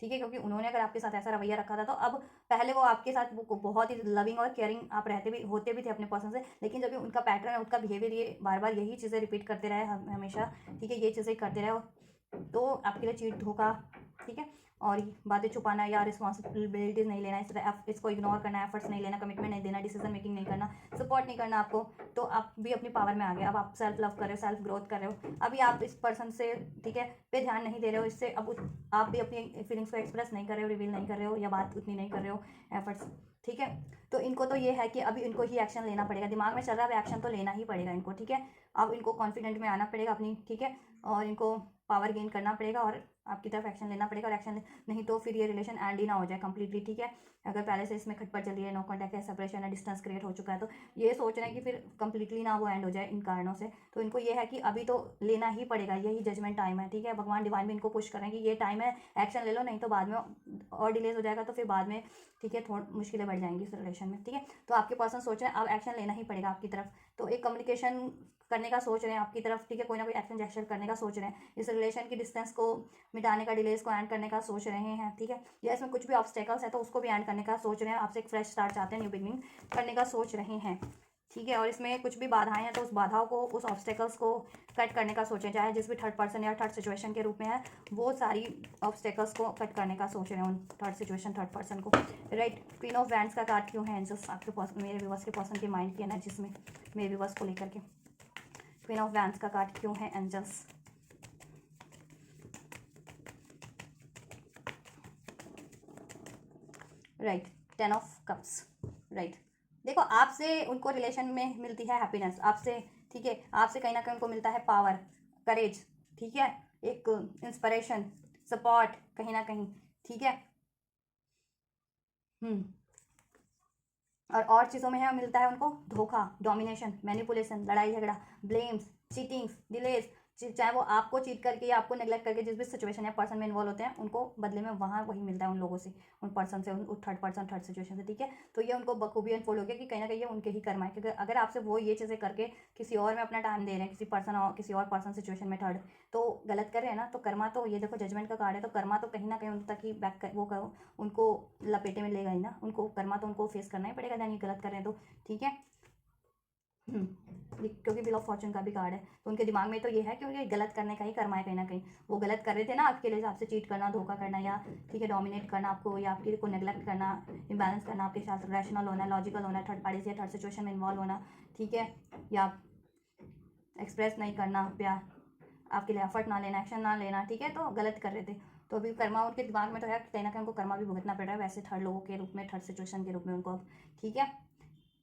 ठीक है, क्योंकि उन्होंने अगर आपके साथ ऐसा रवैया रखा था तो अब पहले वो आपके साथ वो बहुत ही लविंग और केयरिंग आप रहते भी होते भी थे अपने पर्सन से, लेकिन जब भी उनका पैटर्न है, उनका बिहेवियर ये बार बार यही चीज़ें रिपीट करते रहे हमेशा, ठीक है, ये चीज़ें करते रहे तो आपके लिए चीट धोखा, ठीक है, और बातें छुपाना या रिस्पॉन्सिबिलिटीज नहीं लेना, इसको इग्नोर करना, एफर्ट्स नहीं लेना, कमिटमेंट नहीं देना, डिसीजन मेकिंग नहीं करना, सपोर्ट नहीं करना आपको, तो आप भी अपनी पावर में आ गए। अब आप सेल्फ लव कर रहे हो, सेल्फ ग्रोथ कर रहे हो, अभी आप इस पर्सन से, ठीक है, पे ध्यान नहीं दे रहे हो, इससे अब आप भी अपनी फीलिंग्स को एक्सप्रेस नहीं कर रहे हो, रिवील नहीं कर रहे हो या बात उतनी नहीं कर रहे हो, एफर्ट्स, ठीक है। तो इनको तो ये है कि अभी इनको ही एक्शन लेना पड़ेगा, दिमाग में चल रहा है अब एक्शन तो लेना ही पड़ेगा इनको, ठीक है। अब इनको कॉन्फिडेंट में आना पड़ेगा अपनी, ठीक है, और इनको पावर गेन करना पड़ेगा और आपकी तरफ एक्शन लेना पड़ेगा, और एक्शन नहीं तो फिर ये रिलेशन एंड ही ना हो जाए कंप्लीटली, ठीक है। अगर पहले से इसमें खटपट चल रही है, नो कॉन्टैक्ट है, सेपरेशन है, डिस्टेंस क्रिएट हो चुका है, तो ये सोच रहे हैं कि फिर कंप्लीटली ना वो एंड हो जाए इन कारणों से, तो इनको ये है कि अभी तो लेना ही पड़ेगा, यही जजमेंट टाइम है, ठीक है। भगवान डिवाइन भी इनको पुश कर रहे हैं कि ये टाइम है, एक्शन ले लो, नहीं तो बाद में और डिलेज हो जाएगा, तो फिर बाद में, ठीक है, थोड़ी मुश्किलें बढ़ जाएंगी इस रिलेशन में, ठीक है। तो आपके पर्सन सोच रहे हैं अब एक्शन लेना ही पड़ेगा आपकी तरफ, तो एक कम्युनिकेशन करने का सोच रहे हैं आपकी तरफ, ठीक है, कोई ना कोई एक्शन जेस्चर करने का सोच रहे हैं, इस रिलेशन की डिस्टेंस को मिटाने का, डिलेज को एंड करने का सोच रहे हैं, ठीक है, या इसमें कुछ भी ऑब्स्टेकल्स है तो उसको भी एंड करने का सोच रहे हैं, आपसे एक फ्रेश स्टार्ट चाहते हैं, न्यू बिगनिंग करने का सोच रहे हैं, ठीक है। और इसमें कुछ भी बाधाएं हैं तो उस बाधाओं को, उस ऑब्स्टेकल्स को कट करने का सोचें, चाहे जिस भी थर्ड पर्सन या थर्ड सिचुएशन के रूप में है, वो सारी ऑब्स्टेकल्स को कट करने का सोच रहे हैं उन थर्ड सिचुएशन, थर्ड पर्सन को, राइट। क्वीन ऑफ वैंड्स का कार्ड क्यों है एंजल्स आपके पर्सन, मेरे व्यूअर्स के पर्सन के माइंड की एनर्जीज में, मेरे व्यूअर्स को लेकर के क्वीन ऑफ वैंड्स का कार्ड क्यों है angels, right. 10 of cups, right. देखो आपसे उनको रिलेशन में मिलती है हैप्पीनेस, आपसे, ठीक है, आपसे कहीं ना कहीं उनको मिलता है पावर, करेज, ठीक है, एक इंस्पिरेशन, सपोर्ट कहीं ना कहीं, ठीक है। और चीज़ों में है मिलता है उनको धोखा, डोमिनेशन, मैनिपुलेशन, लड़ाई झगड़ा, ब्लेम्स, चीटिंग्स, डिलेज, चाहे वो आपको चीट करके या आपको नेग्लेक्ट करके जिस भी सिचुएशन या पर्सन में इन्वॉल्व होते हैं, उनको बदले में वहाँ वही मिलता है उन लोगों से, उन पर्सन से, उन थर्ड पर्सन, थर्ड सिचुएशन से, ठीक है। तो ये उनको बखूबी अनफोल्ड हो गया कि कहीं ना कहीं ये उनके ही कर्म है, क्योंकि अगर आपसे वो ये चीज़ें करके किसी और में अपना टाइम दे रहे हैं, किसी और पर्सन सिचुएशन में थर्ड, तो गलत कर रहे हैं ना, तो कर्मा तो ये देखो जजमेंट का कार्ड है, तो कर्मा तो कहीं ना कहीं उन तक ही बैक कर, वो करो उनको लपेटे में लेगा ही ना, उनको कर्मा तो उनको फेस करना ही पड़ेगा, यानी गलत कर रहे हैं तो, ठीक है। क्योंकि बिल ऑफ फॉर्चून का भी कार्ड है, तो उनके दिमाग में तो ये है कि उनके गलत करने का ही कर्मा है, कहीं ना कहीं वो गलत कर रहे थे ना आपके लिए, आपसे चीट करना, धोखा करना, या ठीक है डोमिनेट करना आपको, या आपके को नेग्लेक्ट करना, इम्बैलेंस करना, आपके साथ रैशनल होना, लॉजिकल होना, थर्ड पार्टी से थर्ड सिचुएशन में इन्वॉल्व होना, ठीक है, या एक्सप्रेस नहीं करना प्यार, आपके लिए एफर्ट ना लेना, एक्शन ना लेना, ठीक है, तो गलत कर रहे थे। तो अभी कर्मा उनके दिमाग में तो है कहीं ना कहीं उनको कर्मा भी भुगतना पड़ रहा है वैसे थर्ड लोगों के रूप में, थर्ड सिचुएशन के रूप में उनको अब, ठीक है,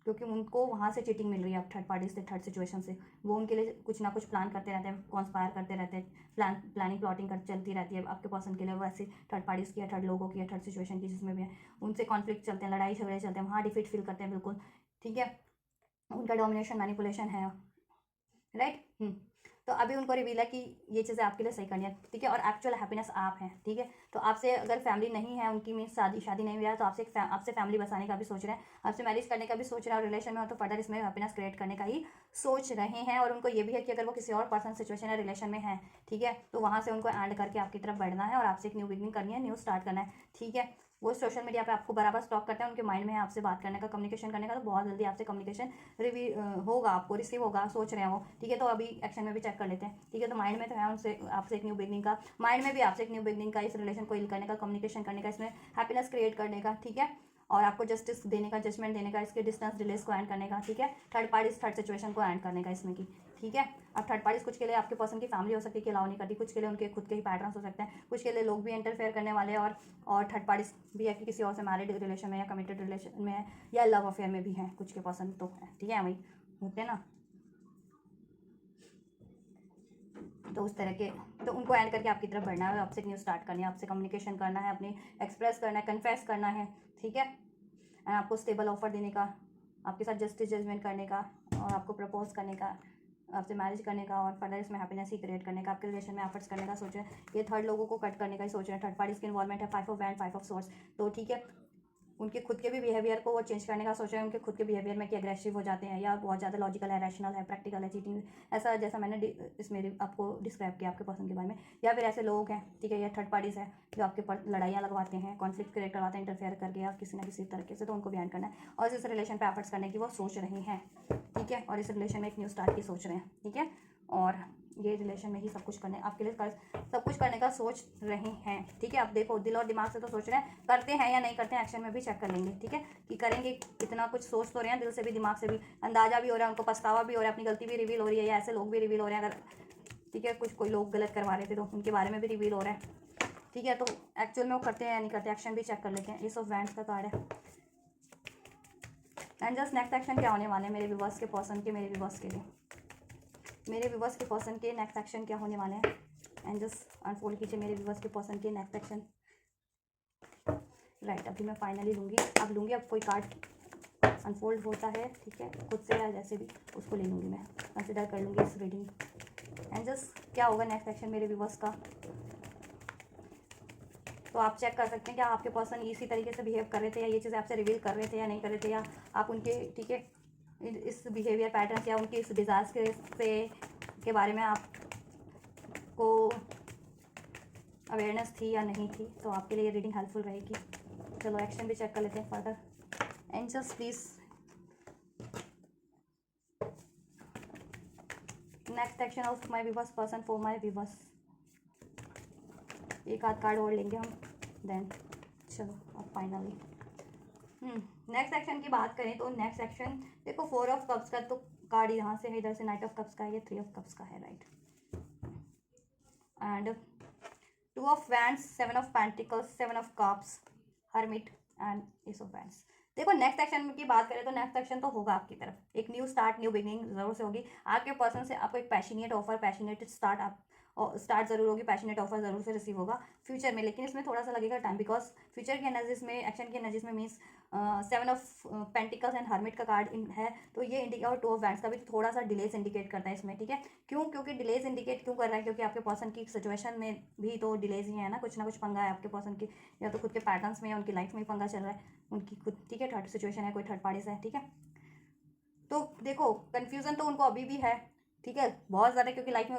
क्योंकि उनको वहाँ से चीटिंग मिल रही है अब थर्ड पार्टी से, थर्ड सिचुएशन से, वो उनके लिए कुछ ना कुछ प्लान करते रहते हैं, कॉन्स्पायर करते रहते हैं, प्लानिंग प्लॉटिंग कर चलती रहती है आपके पर्सन के लिए, वैसे थर्ड पार्टीज की या थर्ड लोगों की या थर्ड सिचुएशन की जिसमें भी है, उनसे कॉन्फ्लिक्ट चलते हैं, लड़ाई झगड़े चलते हैं, वहाँ डिफीट फील करते हैं बिल्कुल, ठीक है, उनका डोमिनेशन मैनिपुलेशन है, राइट। तो अभी उनको रिवील है कि ये चीज़ें आपके लिए सही करनी है, ठीक है, और एक्चुअल हैप्पीनेस आप हैं, ठीक है। तो आपसे अगर फैमिली नहीं है उनकी, मीन्स शादी नहीं हुई है, तो आपसे फैमिली बसाने का भी सोच रहे हैं, आपसे मैरिज करने का भी सोच रहे हैं, और रिलेशन में हो तो फर्दर इसमें हैप्पीनेस क्रिएट करने का ही सोच रहे हैं। और उनको ये भी है कि अगर वो किसी और पर्सन सिचुएशन या रिलेशन में है, ठीक है, तो वहाँ से उनको एंड करके आपकी तरफ बढ़ना है और आपसे एक न्यू बिगनिंग करनी है, न्यू स्टार्ट करना है, ठीक है। वो सोशल मीडिया पर आपको बराबर स्टॉक करते हैं, उनके माइंड में है आपसे बात करने का, कम्युनिकेशन करने का, तो बहुत जल्दी आपसे कम्युनिकेशन होगा, आपको रिसीव होगा, सोच रहे हैं वो, ठीक है। तो अभी एक्शन में भी चेक कर लेते हैं, ठीक है। तो माइंड में तो है उनसे आपसे एक न्यू बिगनिंग का, माइंड में भी आपसे एक न्यू बिगनिंग का, इस रिलेशन को हील करने का, कम्युनिकेशन करने का, इसमें हैप्पीनेस क्रिएट करने का, ठीक है, और आपको जस्टिस देने का, जजमेंट देने का, इसके डिस्टेंस डिलेस को एंड करने का, ठीक है, थर्ड पार्टी थर्ड सिचुएशन को एंड करने का इसमें की, ठीक है। अब थर्ड पार्टीज कुछ के लिए आपके पर्सन की फैमिली हो सकती है कि अलाउ नहीं करती, कुछ के लिए उनके खुद के ही पैटर्न्स हो सकते हैं, कुछ के लिए लोग भी इंटरफेयर करने वाले हैं, और थर्ड पार्टीज भी है कि किसी और से मैरिड रिलेशन में या कमिटेड रिलेशन में है, या लव अफेयर में भी है कुछ के पर्सन, तो है, ठीक है, वही होते हैं ना। तो उस तरह के, तो उनको ऐड करके आपकी तरफ बढ़ना है, आपसे न्यू स्टार्ट करनी है, आपसे कम्युनिकेशन करना है, अपनी एक्सप्रेस करना है, कन्फेस करना है, ठीक है। एंड आपको स्टेबल ऑफर देने का, आपके साथ जस्टिस जजमेंट करने का, और आपको प्रपोज करने का, आपसे मैरिज करने का, और फर्दर इसमें हैप्पीनेस ही क्रिएट करने का, आपके रिलेशन में एफर्ट्स करने का सोच रहे हैं। ये थर्ड लोगों को कट करने का ही सोच रहे हैं, थर्ड पार्टीज की इन्वॉल्वमेंट है, 5 ऑफ वैंड 5 ऑफ सोर्स। तो ठीक है, उनके खुद के भी बिहेवियर को वो चेंज करने का सोच रहे हैं, उनके खुद के बिहेवियर में कि अग्रेसिव हो जाते हैं, या बहुत ज़्यादा लॉजिकल है, रैशनल है, प्रैक्टिकल है, चीटिंग, ऐसा जैसा मैंने इसमें आपको डिस्क्राइब किया आपके पर्सन के बारे में। या फिर ऐसे लोग हैं, ठीक है, या थर्ड पार्टीज है जो आपके लड़ाइयाँ लगवाते हैं, कॉन्फ्लिक्ट क्रिएट करवाते हैं, इंटरफेयर करके या किसी ना किसी तरीके से, तो उनको बयान करना है। और इस रिलेशन पर एफर्ट्स करने की वो सोच रहे हैं, ठीक है, और इस रिलेशन में एक न्यू स्टार्ट की सोच रहे हैं, ठीक है। और ये रिलेशन में ही सब कुछ करने, आपके लिए सब कुछ करने का सोच रहे हैं, ठीक है। आप देखो, दिल और दिमाग से तो सोच रहे हैं, करते हैं या नहीं करते हैं, एक्शन में भी चेक कर लेंगे, ठीक है, कि करेंगे, कितना कुछ सोच तो रहे हैं, दिल से भी दिमाग से भी, अंदाजा भी हो रहा है, उनको पछतावा भी हो रहा है, अपनी गलती भी रिवील हो रही है, या ऐसे लोग भी रिवील हो रहे हैं अगर, ठीक है, कुछ कोई लोग गलत करवा रहे थे तो उनके बारे में भी रिवील हो रहा है, ठीक है। तो एक्चुअल में वो करते हैं या नहीं करते, एक्शन भी चेक कर लेते हैं। एस ऑफ वैंड्स का कार्ड है। एंड जस्ट नेक्स्ट एक्शन क्या होने वाले हैं मेरे व्यूअर्स के पर्सन के, मेरे व्यूअर्स के लिए, मेरे व्यूअर्स के पर्सन के नेक्स्ट एक्शन क्या होने वाले हैं। एंड जस्ट अनफोल्ड कीजिए मेरे व्यूअर्स के पर्सन के नेक्स्ट एक्शन। राइट, अभी मैं फाइनली लूँगी, अब लूँगी, अब कोई कार्ड अनफोल्ड होता है, ठीक है, खुद से या जैसे भी, उसको ले लूँगी, मैं कंसिडर कर लूँगी इस रीडिंग। एंड जस्ट क्या होगा नेक्स्ट एक्शन मेरे व्यूअर्स का, तो आप चेक कर सकते हैं क्या आपके पर्सन इसी तरीके से बिहेव कर रहे थे, या ये चीज़ें आपसे रिवील कर रहे थे या नहीं कर रहे थे, या आप उनके, ठीक है, इस बिहेवियर पैटर्न या उनकी इस डिज़ास्टर से के बारे में आपको अवेयरनेस थी या नहीं थी। तो आपके लिए ये रीडिंग हेल्पफुल रहेगी। चलो एक्शन भी चेक कर लेते हैं further. Angels please next action of my viewers person for my viewers. एक आध कार्ड और लेंगे हम, देन चलो अब फाइनली नेक्स्ट एक्शन की बात करें तो नेक्स्ट एक्शन देखो, 4 ऑफ कप्स का तो कार्ड यहाँ से है, इधर से नाइट ऑफ कप्स का है, ये 3 ऑफ कप्स का है, right, and 2 of wands, 7 of pentacles, 7 of cups, hermit and S of wands. देखो नेक्स्ट एक्शन की बात करें तो नेक्स्ट एक्शन तो होगा आपकी तरफ, एक न्यू स्टार्ट, न्यू बिगिनिंग जरूर से होगी आपके पर्सन से। आपको एक पैशनेट ऑफर, पैशनेट स्टार्ट, आप स्टार्ट जरूर होगी, पैशनेट ऑफर जरूर से रिसीव होगा फ्यूचर में, लेकिन इसमें थोड़ा सा लगेगा टाइम, बिकॉज फ्यूचर की एनर्जीज में, एक्शन की एनर्जीज में means 7 of pentacles and hermit का कार्ड है, तो ये इंडिकेट, और 2 ऑफ वैंड्स का भी थोड़ा सा डिलेस इंडिकेट करता है इसमें, ठीक है। क्यों, क्योंकि डिलेस इंडिकेट क्यों कर रहा है, क्योंकि आपके पर्सन की सिचुएशन में भी तो डिलेज ही है ना कुछ पंगा है आपके पर्सन की, या तो खुद के पैटर्न्स में या उनकी लाइफ में ही पंगा चल रहा है, उनकी खुद, ठीक है, थर्ड सिचुएशन है, कोई थर्ड पार्टी से है, ठीक है। तो देखो कन्फ्यूजन तो उनको अभी भी है, ठीक है, बहुत ज़्यादा, क्योंकि लाइफ में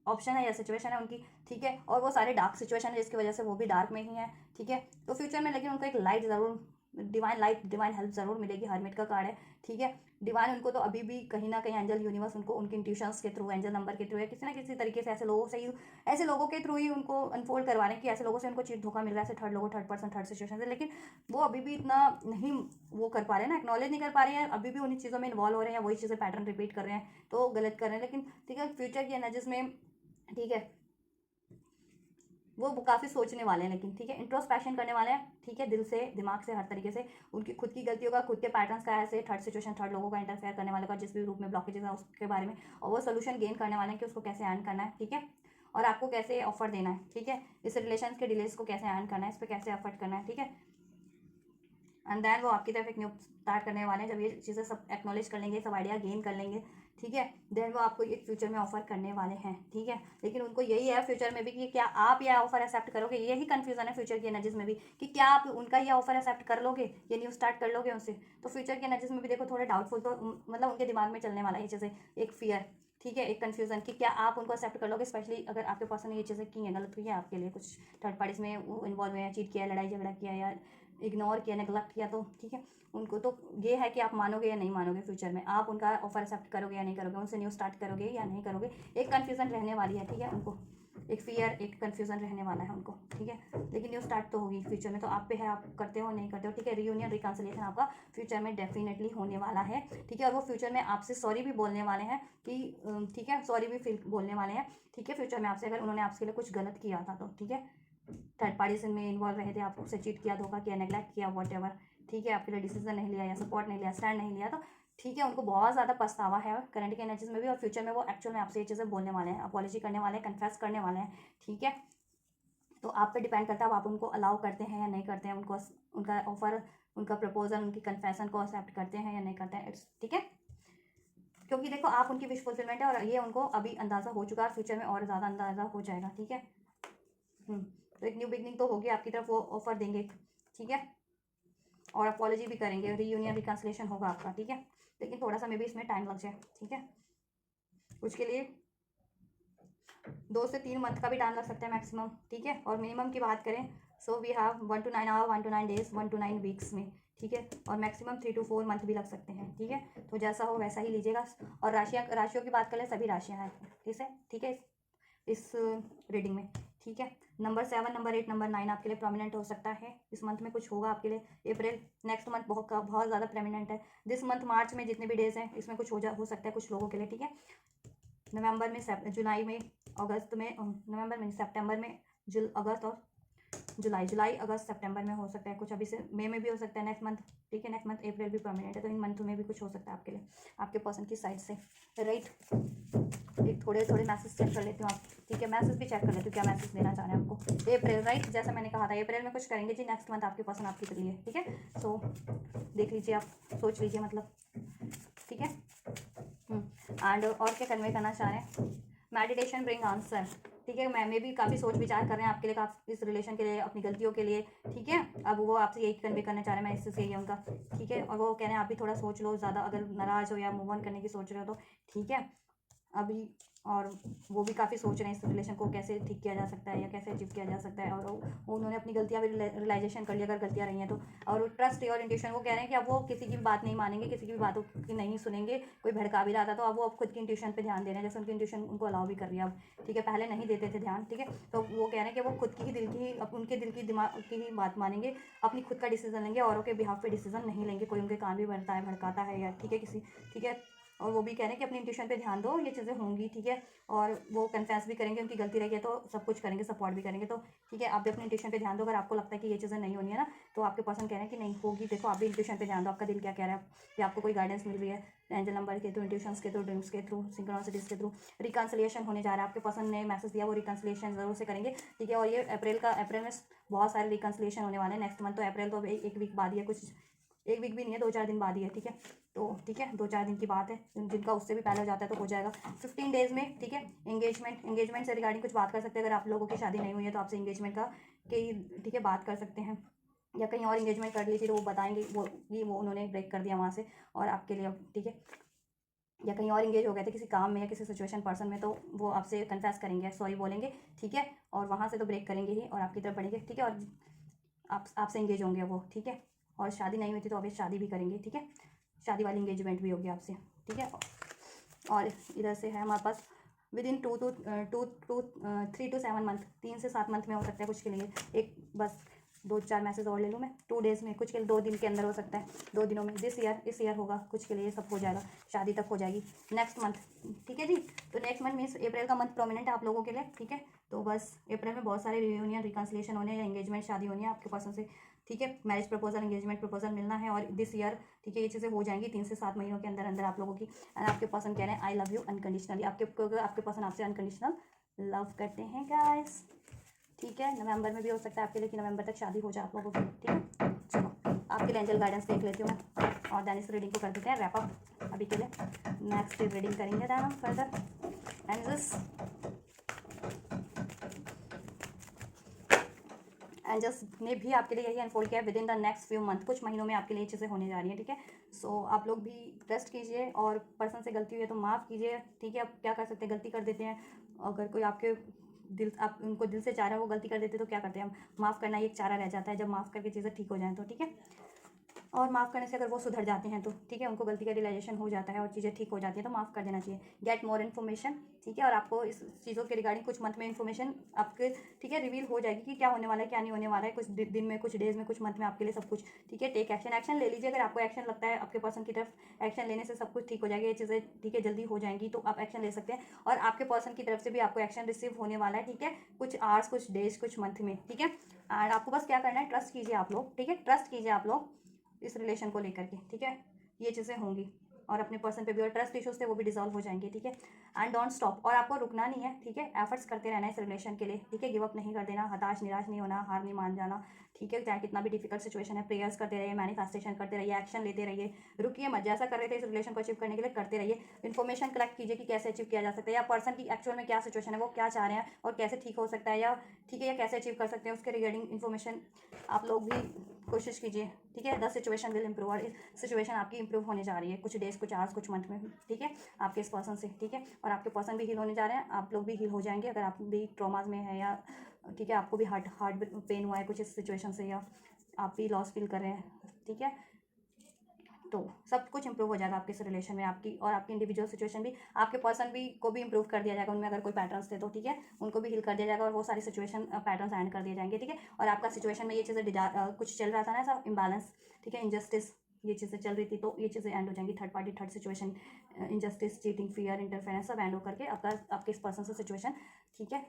ऑप्शन है या सिचुएशन है उनकी, ठीक है, और वो सारे डार्क सिचुएशन है जिसकी वजह से वो भी डार्क में ही है, ठीक है। तो फ्यूचर में लेकिन उनको एक लाइट ज़रूर, डिवाइन लाइट, डिवाइन हेल्प ज़रूर मिलेगी, हर्मिट का कार्ड है, ठीक है। डिवाइन उनको तो अभी भी कहीं ना कहीं एंजल यूनिवर्स उनको उनके इंट्यूशंस के थ्रू, एंजल नंबर के थ्रू, या किसी ना किसी तरीके से ऐसे लोगों से ही, ऐसे लोगों के थ्रू ही उनको अनफोल्ड करवा रहे हैं कि ऐसे लोगों से उनको चीट धोखा मिल रहा है, ऐसे थर्ड लोगों, थर्ड पर्सन, थर्ड सिचुएशन से, लेकिन वो अभी भी इतना नहीं वो कर पा रहे हैं ना, एक्नॉलेज नहीं कर पा रहे हैं, अभी भी उन्हीं चीज़ों में इन्वॉल्व हो रहे हैं, वही चीज़ें पैटर्न रिपीट कर रहे हैं, तो गलत कर रहे हैं, लेकिन ठीक है फ्यूचर की एनर्जीज में, ठीक है, वो काफ़ी सोचने वाले हैं, लेकिन ठीक है, इंट्रोस्पेक्शन करने वाले हैं, ठीक है, दिल से, दिमाग से, हर तरीके से, उनकी खुद की गलतियों का, खुद के पैटर्न्स का, ऐसे थर्ड सिचुएशन, थर्ड लोगों का इंटरफेयर करने वाले का, जिस भी रूप में ब्लॉकेजेस है उसके बारे में, और वो सोल्यूशन गेन करने वाले हैं कि उसको कैसे एंड करना है, ठीक है, और आपको कैसे ऑफर देना है, ठीक है, इस रिलेशन के डिलेज को कैसे एंड करना है, इस पर कैसे एफर्ट करना है, ठीक है। एंड देन वो आपकी तरफ एक न्यू स्टार्ट करने वाले हैं, जब ये चीज़ें सब एक्नॉलेज कर लेंगे, सब आइडिया गेन कर लेंगे, ठीक है, देन वो आपको एक फ्यूचर में ऑफर करने वाले हैं, ठीक है। लेकिन उनको यही है फ्यूचर में भी कि क्या आप यह ऑफर एक्सेप्ट करोगे, यही कंफ्यूजन है फ्यूचर की एनर्जीज में भी, कि क्या आप उनका यह ऑफर एक्सेप्ट कर लोगे, ये न्यू स्टार्ट कर लोगे उनसे। तो फ्यूचर की एनर्जीज में भी देखो थोड़ा डाउटफुल, तो मतलब उनके दिमाग में चलने वाला है ये चीज़ें, एक फियर, ठीक है, एक कन्फ्यूजन कि क्या आप उनको एक्सेप्ट कर लोगे, स्पेशली अगर आपके पर्सन ने ये चीज़ें की हैं, गलत हुई है आपके लिए, कुछ थर्ड पार्टीज में इन्वॉल्व हुए हैं, चीट किया, लड़ाई झगड़ा किया, या इग्नोर किया, नेग्लेक्ट किया, तो ठीक है, उनको तो ये है कि आप मानोगे या नहीं मानोगे, फ्यूचर में आप उनका ऑफर एक्सेप्ट करोगे या नहीं करोगे, उनसे न्यू स्टार्ट करोगे या नहीं करोगे, एक कन्फ्यूजन रहने वाली है, ठीक है, उनको एक फियर, एक कन्फ्यूजन रहने वाला है उनको, ठीक है, लेकिन न्यू स्टार्ट तो होगी फ्यूचर में, तो आप पे है, आप करते हो नहीं करते हो, ठीक है। रियूनियन, रिकॉन्सिलिएशन आपका फ्यूचर में डेफिनेटली होने वाला है, ठीक है, और वो फ्यूचर में आपसे सॉरी भी बोलने वाले हैं कि, ठीक है, सॉरी भी फील बोलने वाले हैं, ठीक है, फ्यूचर में आपसे, अगर उन्होंने आपके लिए कुछ गलत किया था तो, ठीक है, थर्ड पार्टी में इन्वॉल्व रहे थे, आपसे चीट किया, धोखा किया, नेग्लेक्ट किया, वॉट एवर, ठीक है, आपके लिए डिसीजन नहीं लिया, या सपोर्ट नहीं लिया, स्टैंड नहीं लिया, तो ठीक है, उनको बहुत ज़्यादा पछतावा है करंट के एनर्जीज में भी, और फ्यूचर में वो एक्चुअल में आपसे ये चीज़ें बोलने वाले हैं, अपॉलॉजी करने वाले हैं, कन्फेस करने वाले हैं। ठीक है, तो आप पे डिपेंड करता है आप उनको अलाउ करते हैं या नहीं करते हैं, उनको उनका ऑफर, उनका प्रपोजल, उनकी कन्फेशन को एक्सेप्ट करते हैं या नहीं करते हैं। ठीक है, क्योंकि देखो आप उनकी विश फुलफिलमेंट है, और ये उनको अभी अंदाज़ा हो चुका है, फ्यूचर में और ज़्यादा अंदाज़ा हो जाएगा। ठीक है, तो एक न्यू बिगनिंग तो होगी आपकी तरफ, वो ऑफर देंगे। ठीक है, और अपॉलॉजी भी करेंगे, रीयूनियन रिकन्सिलेशन होगा आपका। ठीक है, लेकिन थोड़ा सा मे भी इसमें टाइम लग जाए। ठीक है, उसके लिए 2 से 3 मंथ का भी टाइम लग सकता है मैक्सिमम। ठीक है, और मिनिमम की बात करें so we have 1 to 9 hour, 1 to 9 days, 1 to 9 weeks में। ठीक है, और मैक्सिमम 3 to 4 मंथ भी लग सकते हैं। ठीक है, तो जैसा हो वैसा ही लीजिएगा। और राशियों की बात करें, सभी राशियाँ हैं ठीक है। ठीक है, इस रीडिंग में। ठीक है, नंबर 7, नंबर 8, नंबर 9 आपके लिए प्रोमिनेंट हो सकता है। इस मंथ में कुछ होगा आपके लिए। अप्रैल नेक्स्ट मंथ बहुत ज़्यादा प्रोमिनेंट है। दिस मंथ मार्च में जितने भी डेज हैं इसमें कुछ हो सकता है कुछ लोगों के लिए। ठीक है, नवंबर में, जुलाई में, अगस्त में, नवंबर में, सितंबर में, अगस्त और जुलाई अगस्त सितंबर में हो सकता है कुछ। अभी से मई में भी हो सकता है नेक्स्ट मंथ। ठीक है, नेक्स्ट मंथ अप्रैल भी परमानेंट है, तो इन मंथ में भी कुछ हो सकता है आपके लिए, आपके पर्सन की साइड से। राइट, एक थोड़े मैसेज चेक कर लेती हूँ आप। ठीक है, मैसेज भी चेक कर लेती हूँ क्या मैसेज देना चाह रहे हैं आपको। अप्रैल, राइट, जैसा मैंने कहा था अप्रैल में कुछ करेंगे जी, नेक्स्ट मंथ आपके पर्सन आपके लिए। ठीक है, सो देख लीजिए, आप सोच लीजिए मतलब। ठीक है, एंड और क्या कन्वे करना चाह रहे हैं, मेडिटेशन ब्रिंग आंसर। ठीक है, मैं भी काफ़ी सोच विचार कर रहे हैं आपके लिए, काफ़ी इस रिलेशन के लिए, अपनी गलतियों के लिए। ठीक है, अब वो आपसे यही कन्वे करना चाह रहे हैं, मैं इससे यही है उनका। ठीक है, और वो कह रहे हैं आप भी थोड़ा सोच लो ज़्यादा, अगर नाराज़ हो या मूव ऑन करने की सोच रहे हो तो। ठीक है, अभी, और वो भी काफ़ी सोच रहे हैं इस रिलेशन को कैसे ठीक किया जा सकता है या कैसे अचीव किया जा सकता है, और उन्होंने अपनी गलतियाँ भी रियलाइजेशन कर ली अगर गलतियाँ रही हैं तो। और ट्रस्ट और इंट्यूशन, वो कह रहे हैं कि अब वो किसी की भी बात नहीं मानेंगे, किसी की भी बातों की नहीं सुनेंगे। कोई भड़का भी रहा था तो अब वो खुद की इंट्यूशन पे ध्यान दे रहे हैं, जैसे उनकी इंट्यूशन उनको अलाउ भी कर रही है अब। ठीक है, पहले नहीं देते थे ध्यान। ठीक है, तो वो कह रहे हैं कि वो खुद की ही दिल की, उनके दिल की दिमाग की ही बात मानेंगे, अपनी खुद का डिसीजन लेंगे, औरों के बिहाफ पे डिसीजन नहीं लेंगे। कोई उनके कान भी भरता है, भड़काता है या ठीक है किसी। ठीक है, और वो भी कह रहे हैं कि अपनी इंट्यूशन पे ध्यान दो, ये चीज़ें होंगी। ठीक है, और वो कन्फेस भी करेंगे, उनकी गलती रही है तो सब कुछ करेंगे, सपोर्ट भी करेंगे। तो ठीक है, आप भी अपनी इंट्यूशन पे ध्यान दो। अगर आपको लगता है कि ये चीज़ें नहीं होनी है ना, तो आपके पर्सन कह रहे हैं कि नहीं होगी। देखो, आप भी इंट्यूशन पे ध्यान दो, आपका दिल क्या कह रहा है, कि आपको कोई गाइडेंस मिल रही है एंजल नंबर के थ्रू, इंट्यूशंस के थ्रू, ड्रीम्स के थ्रू, सिंक्रोनिसिटीज के थ्रू। रिकन्सिलिएशन होने जा रहा है, आपके पर्सन ने मैसेज दिया, वो रिकन्सिलिएशन जरूर से करेंगे। ठीक है, और ये अप्रैल में बहुत सारे रिकन्सिलिएशन होने वाले हैं नेक्स्ट मंथ। तो अप्रैल तो एक वीक बाद ही है, कुछ एक वीक भी नहीं है, 2-4 दिन बाद ही है। ठीक है, तो ठीक है, 2-4 दिन की बात है, जिनका उससे भी पहले हो जाता है तो हो जाएगा 15 डेज में। ठीक है, एंगेजमेंट से रिगार्डिंग कुछ बात कर सकते हैं। अगर आप लोगों की शादी नहीं हुई है तो आपसे एंगेजमेंट का ठीक है बात कर सकते हैं, या कहीं और एंगेजमेंट कर ली थी तो वो बताएंगे, वो उन्होंने ब्रेक कर दिया वहाँ से और आपके लिए अब। ठीक है, या कहीं और इंगेज हो गए थे किसी काम में या किसी सिचुएशन पर्सन में, तो वो आपसे कन्फेस करेंगे, सॉरी बोलेंगे। ठीक है, और वहाँ से तो ब्रेक करेंगे ही और आपकी तरफ बढ़ेंगे। ठीक है, और आपसे इंगेज होंगे वो। ठीक है, और शादी नहीं हुई थी तो अभी शादी भी करेंगे। ठीक है, शादी वाली इंगेजमेंट भी होगी आपसे। ठीक है, और इधर से है हमारे पास विद इन 3 to 7 मंथ, 3 से 7 मंथ में हो सकता है कुछ के लिए। एक बस 2-4 मैसेज और ले लूँ मैं। 2 डेज़ में, कुछ के लिए 2 दिन के अंदर हो सकता है, 2 दिनों में। इस ईयर होगा कुछ के लिए, सब हो जाएगा, शादी तक हो जाएगी नेक्स्ट मंथ। ठीक है जी, तो नेक्स्ट मंथ मीन्स अप्रैल का मंथ प्रोमिनेंट है आप लोगों के लिए। ठीक है, तो बस अप्रैल में बहुत सारे रियूनियन, रिकन्सिलेशन होने या एंगेजमेंट, शादी होनी है आपके पर्सन से। ठीक है, मैरिज प्रपोजल, एंगेजमेंट प्रपोजल मिलना है, और दिस ईयर ठीक है ये चीज़ें हो जाएंगी 3 से 7 महीनों के अंदर अंदर आप लोगों की। एंड आपके पर्सन कह रहे हैं आई लव यू अनकंडीशनली, आपके पर्सन आपसे अनकंडीशनल लव करते हैं गाइस। ठीक है, नवंबर में भी हो सकता है आपके लिए कि नवंबर तक शादी हो जाए आप लोगों की। ठीक है, चलो आपके लिए एंजल गाइडेंस देख लेती हूँ मैं, और देन इस रीडिंग को कर देते हैं रैप अप अभी के लिए। नेक्स्ट रीडिंग करेंगे देन हम फर्दर एंजल्स। एंजल्स ने भी आपके लिए यही अनफोल्ड किया है with in the next few month, कुछ महीनों में आपके लिए चीज़ें होने जा रही हैं। ठीक है, सो आप लोग भी ट्रस्ट कीजिए, और पर्सन से गलती हुई है तो माफ़ कीजिए। ठीक है, आप क्या कर सकते हैं, गलती कर देते हैं, अगर कोई आपके आप उनको दिल से चाह रहे हैं वो गलती कर देते तो क्या करते हैं हम, माफ़ करना ही एक चारा रह जाता है, जब माफ़ करके चीज़ें ठीक हो जाएँ तो। ठीक है, और माफ़ करने से अगर वो सुधर जाते हैं तो ठीक है, उनको गलती का रियलाइजेशन हो जाता है और चीज़ें ठीक हो जाती है तो माफ़ कर देना चाहिए। Get more information. ठीक है, और आपको इस चीज़ों के रिगार्डिंग कुछ मंथ में इन्फॉर्मेशन आपके ठीक है रिवील हो जाएगी कि क्या होने वाला है, क्या नहीं होने वाला है, कुछ दिन में, कुछ डेज में, कुछ मंथ में आपके लिए सब कुछ। ठीक है, टेक एक्शन ले लीजिए। अगर आपको एक्शन लगता है आपके पर्सन की तरफ एक्शन लेने से सब कुछ ठीक हो जाएगा, ये चीज़ें ठीक है जल्दी हो जाएंगी, तो आप एक्शन ले सकते हैं। और आपके पर्सन की तरफ से भी आपको एक्शन रिसीव होने वाला है। ठीक है, कुछ आवर्स, कुछ डेज, कुछ मंथ में। ठीक है, और आपको बस क्या करना है, ट्रस्ट कीजिए आप लोग। ठीक है, ट्रस्ट कीजिए आप लोग इस रिलेशन को लेकर के। ठीक है, ये चीज़ें होंगी। और अपने पर्सन पे भी, और ट्रस्ट इश्यूज थे वो भी डिजॉल्व हो जाएंगे, ठीक है। एंड डोंट स्टॉप, और आपको रुकना नहीं है, ठीक है, एफर्ट्स करते रहना है इस रिलेशन के लिए, ठीक है, गिव अप नहीं कर देना, हताश निराश नहीं होना, हार नहीं मान जाना, ठीक है, चाहे कितना भी डिफिकल्ट सिचुएशन है, प्रेयर्स करते रहिए, मैनिफेस्टेशन करते रहिए, एक्शन लेते रहिए, रुकिए मत, जैसा कर रहे थे इस रिलेशन को अचीव करने के लिए करते रहिए, इन्फॉर्मेशन कलेक्ट कीजिए कि कैसे अचीव किया जा सकता है, या पर्सन की एक्चुअल में क्या सिचुएशन है, वो क्या चाह रहे हैं और कैसे ठीक हो सकता है, या ठीक है, या कैसे अचीव कर सकते हैं, उसके रिगार्डिंग इन्फॉर्मेशन आप लोग भी कोशिश कीजिए, ठीक है। द सिचुएशन विल इंप्रूव, और सिचुएशन आपकी इंप्रूव होने जा रही है कुछ डेज, कुछ आवर्स, कुछ मंथ में, ठीक है, आपके इस पर्सन से, ठीक है, और आपके पर्सन भी हील होने जा रहे हैं, आप लोग भी हील हो जाएंगे, अगर आप भी ट्रॉमाज में है, या ठीक है, आपको भी हार्ट पेन हुआ है कुछ इस सिचुएशन से, या आप भी लॉस फील कर रहे हैं, ठीक है, तो सब कुछ इंप्रूव हो जाएगा आपके इस रिलेशन में, आपकी और आपकी इंडिविजुअल सिचुएशन भी, आपके पर्सन भी को भी इंप्रूव कर दिया जाएगा, उनमें अगर कोई पैटर्न्स थे तो, ठीक है, उनको भी हील कर दिया जाएगा, और वो सारी सिचुएशन पैटर्न्स एंड कर दिए जाएंगे, ठीक है। और आपका सिचुएशन में ये चीज़ें कुछ चल रहा था ना ऐसा इम्बैलेंस, ठीक है, इनजस्टिस, ये चीज़ें चल रही थी, तो ये चीज़ें एंड हो जाएंगी, third party third situation, injustice, cheating, fear, interference सब एंड हो करके आपके इस पर्सन से सिचुएशन, ठीक है,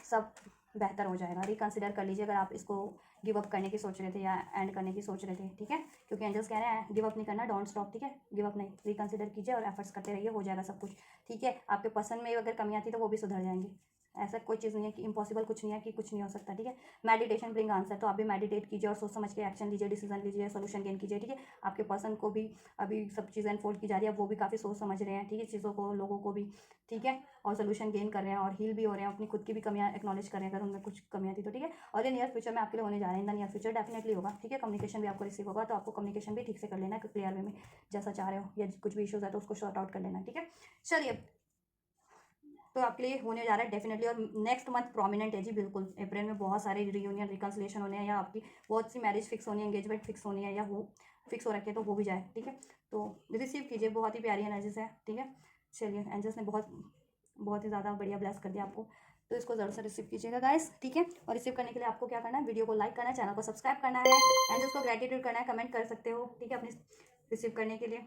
सब बेहतर हो जाएगा। रिकंसिडर कर लीजिए अगर आप इसको गिव अप करने की सोच रहे थे या एंड करने की सोच रहे थे, ठीक है, क्योंकि एंजल्स कह रहे हैं गिव अप नहीं करना, डोंट स्टॉप, ठीक है, गिव अप नहीं, रिकंसिडर कीजिए और एफर्ट्स करते रहिए, हो जाएगा सब कुछ, ठीक है। आपके पसंद में अगर कमियां थी तो वो भी सुधर जाएंगी, ऐसा कोई चीज़ नहीं है कि इम्पॉसिबल कुछ नहीं है कि कुछ नहीं हो सकता, ठीक है। मेडिटेशन ब्रिंग आंसर, तो आप भी मेडिटेट कीजिए और सोच समझ के एक्शन लीजिए, डिसीजन लीजिए, सोल्यूशन गेन कीजिए, ठीक है। आपके पर्सन को भी अभी सब चीज़ें अनफोल्ड की जा रही है, वो भी काफ़ी सोच समझ रहे हैं, ठीक है, चीज़ों को, लोगों को भी, ठीक है, और सोल्यूशन गेन कर रहे हैं और हील भी हो रहे हैं, अपनी खुद की भी कमियां एक्नॉलेज कर रहे हैं अगर उनमें कुछ कमियां थी तो, ठीक है। और ये नियर फ्यूचर में आपके लिए होने जा रहे हैं, in the near future definitely होगा, ठीक है। कम्युनिकेशन भी आपको रिसीव होगा, तो आपको कम्युनिकेशन भी ठीक से कर लेना है, क्लियर वे में, जैसा चाह रहे हो, या कुछ भी इशूज़ है तो उसको शॉर्ट आउट कर लेना है, ठीक है। चलिए, तो आपके लिए होने जा रहा है डेफिनेटली, और नेक्स्ट मंथ प्रोमिनेंट है जी, बिल्कुल अप्रैल में बहुत सारे रियूनियन रिकन्सिलेशन होने हैं, या आपकी बहुत सी मैरिज फिक्स होनी है, एंगेजमेंट फिक्स होनी है, या वो फिक्स हो रखे हैं तो हो भी जाए, ठीक है। तो रिसीव कीजिए, बहुत ही प्यारी एनर्जीज है, ठीक है। चलिए, एंजल्स ने बहुत बहुत ही ज़्यादा बढ़िया ब्लेस कर दिया आपको, तो इसको ज़रूर से रिसीव कीजिएगा गाइस, ठीक है। और रिसीव करने के लिए आपको क्या करना है, वीडियो को लाइक करना है, चैनल को सब्सक्राइब करना है, एंजल्स को ग्रेटिट्यूड करना है, कमेंट कर सकते हो, ठीक है, अपने रिसीव करने के लिए,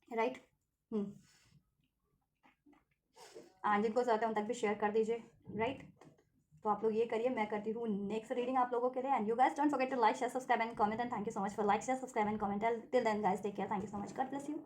राइट। जिनको ज़रूरत है उन तक भी शेयर कर दीजिए, राइट। तो आप लोग ये करिए, मैं करती हूँ नेक्स्ट रीडिंग आप लोगों के लिए, and you guys don't forget to like share subscribe and comment, and thank you so much for like share subscribe and comment, till then guys take care, thank you so much, God bless you.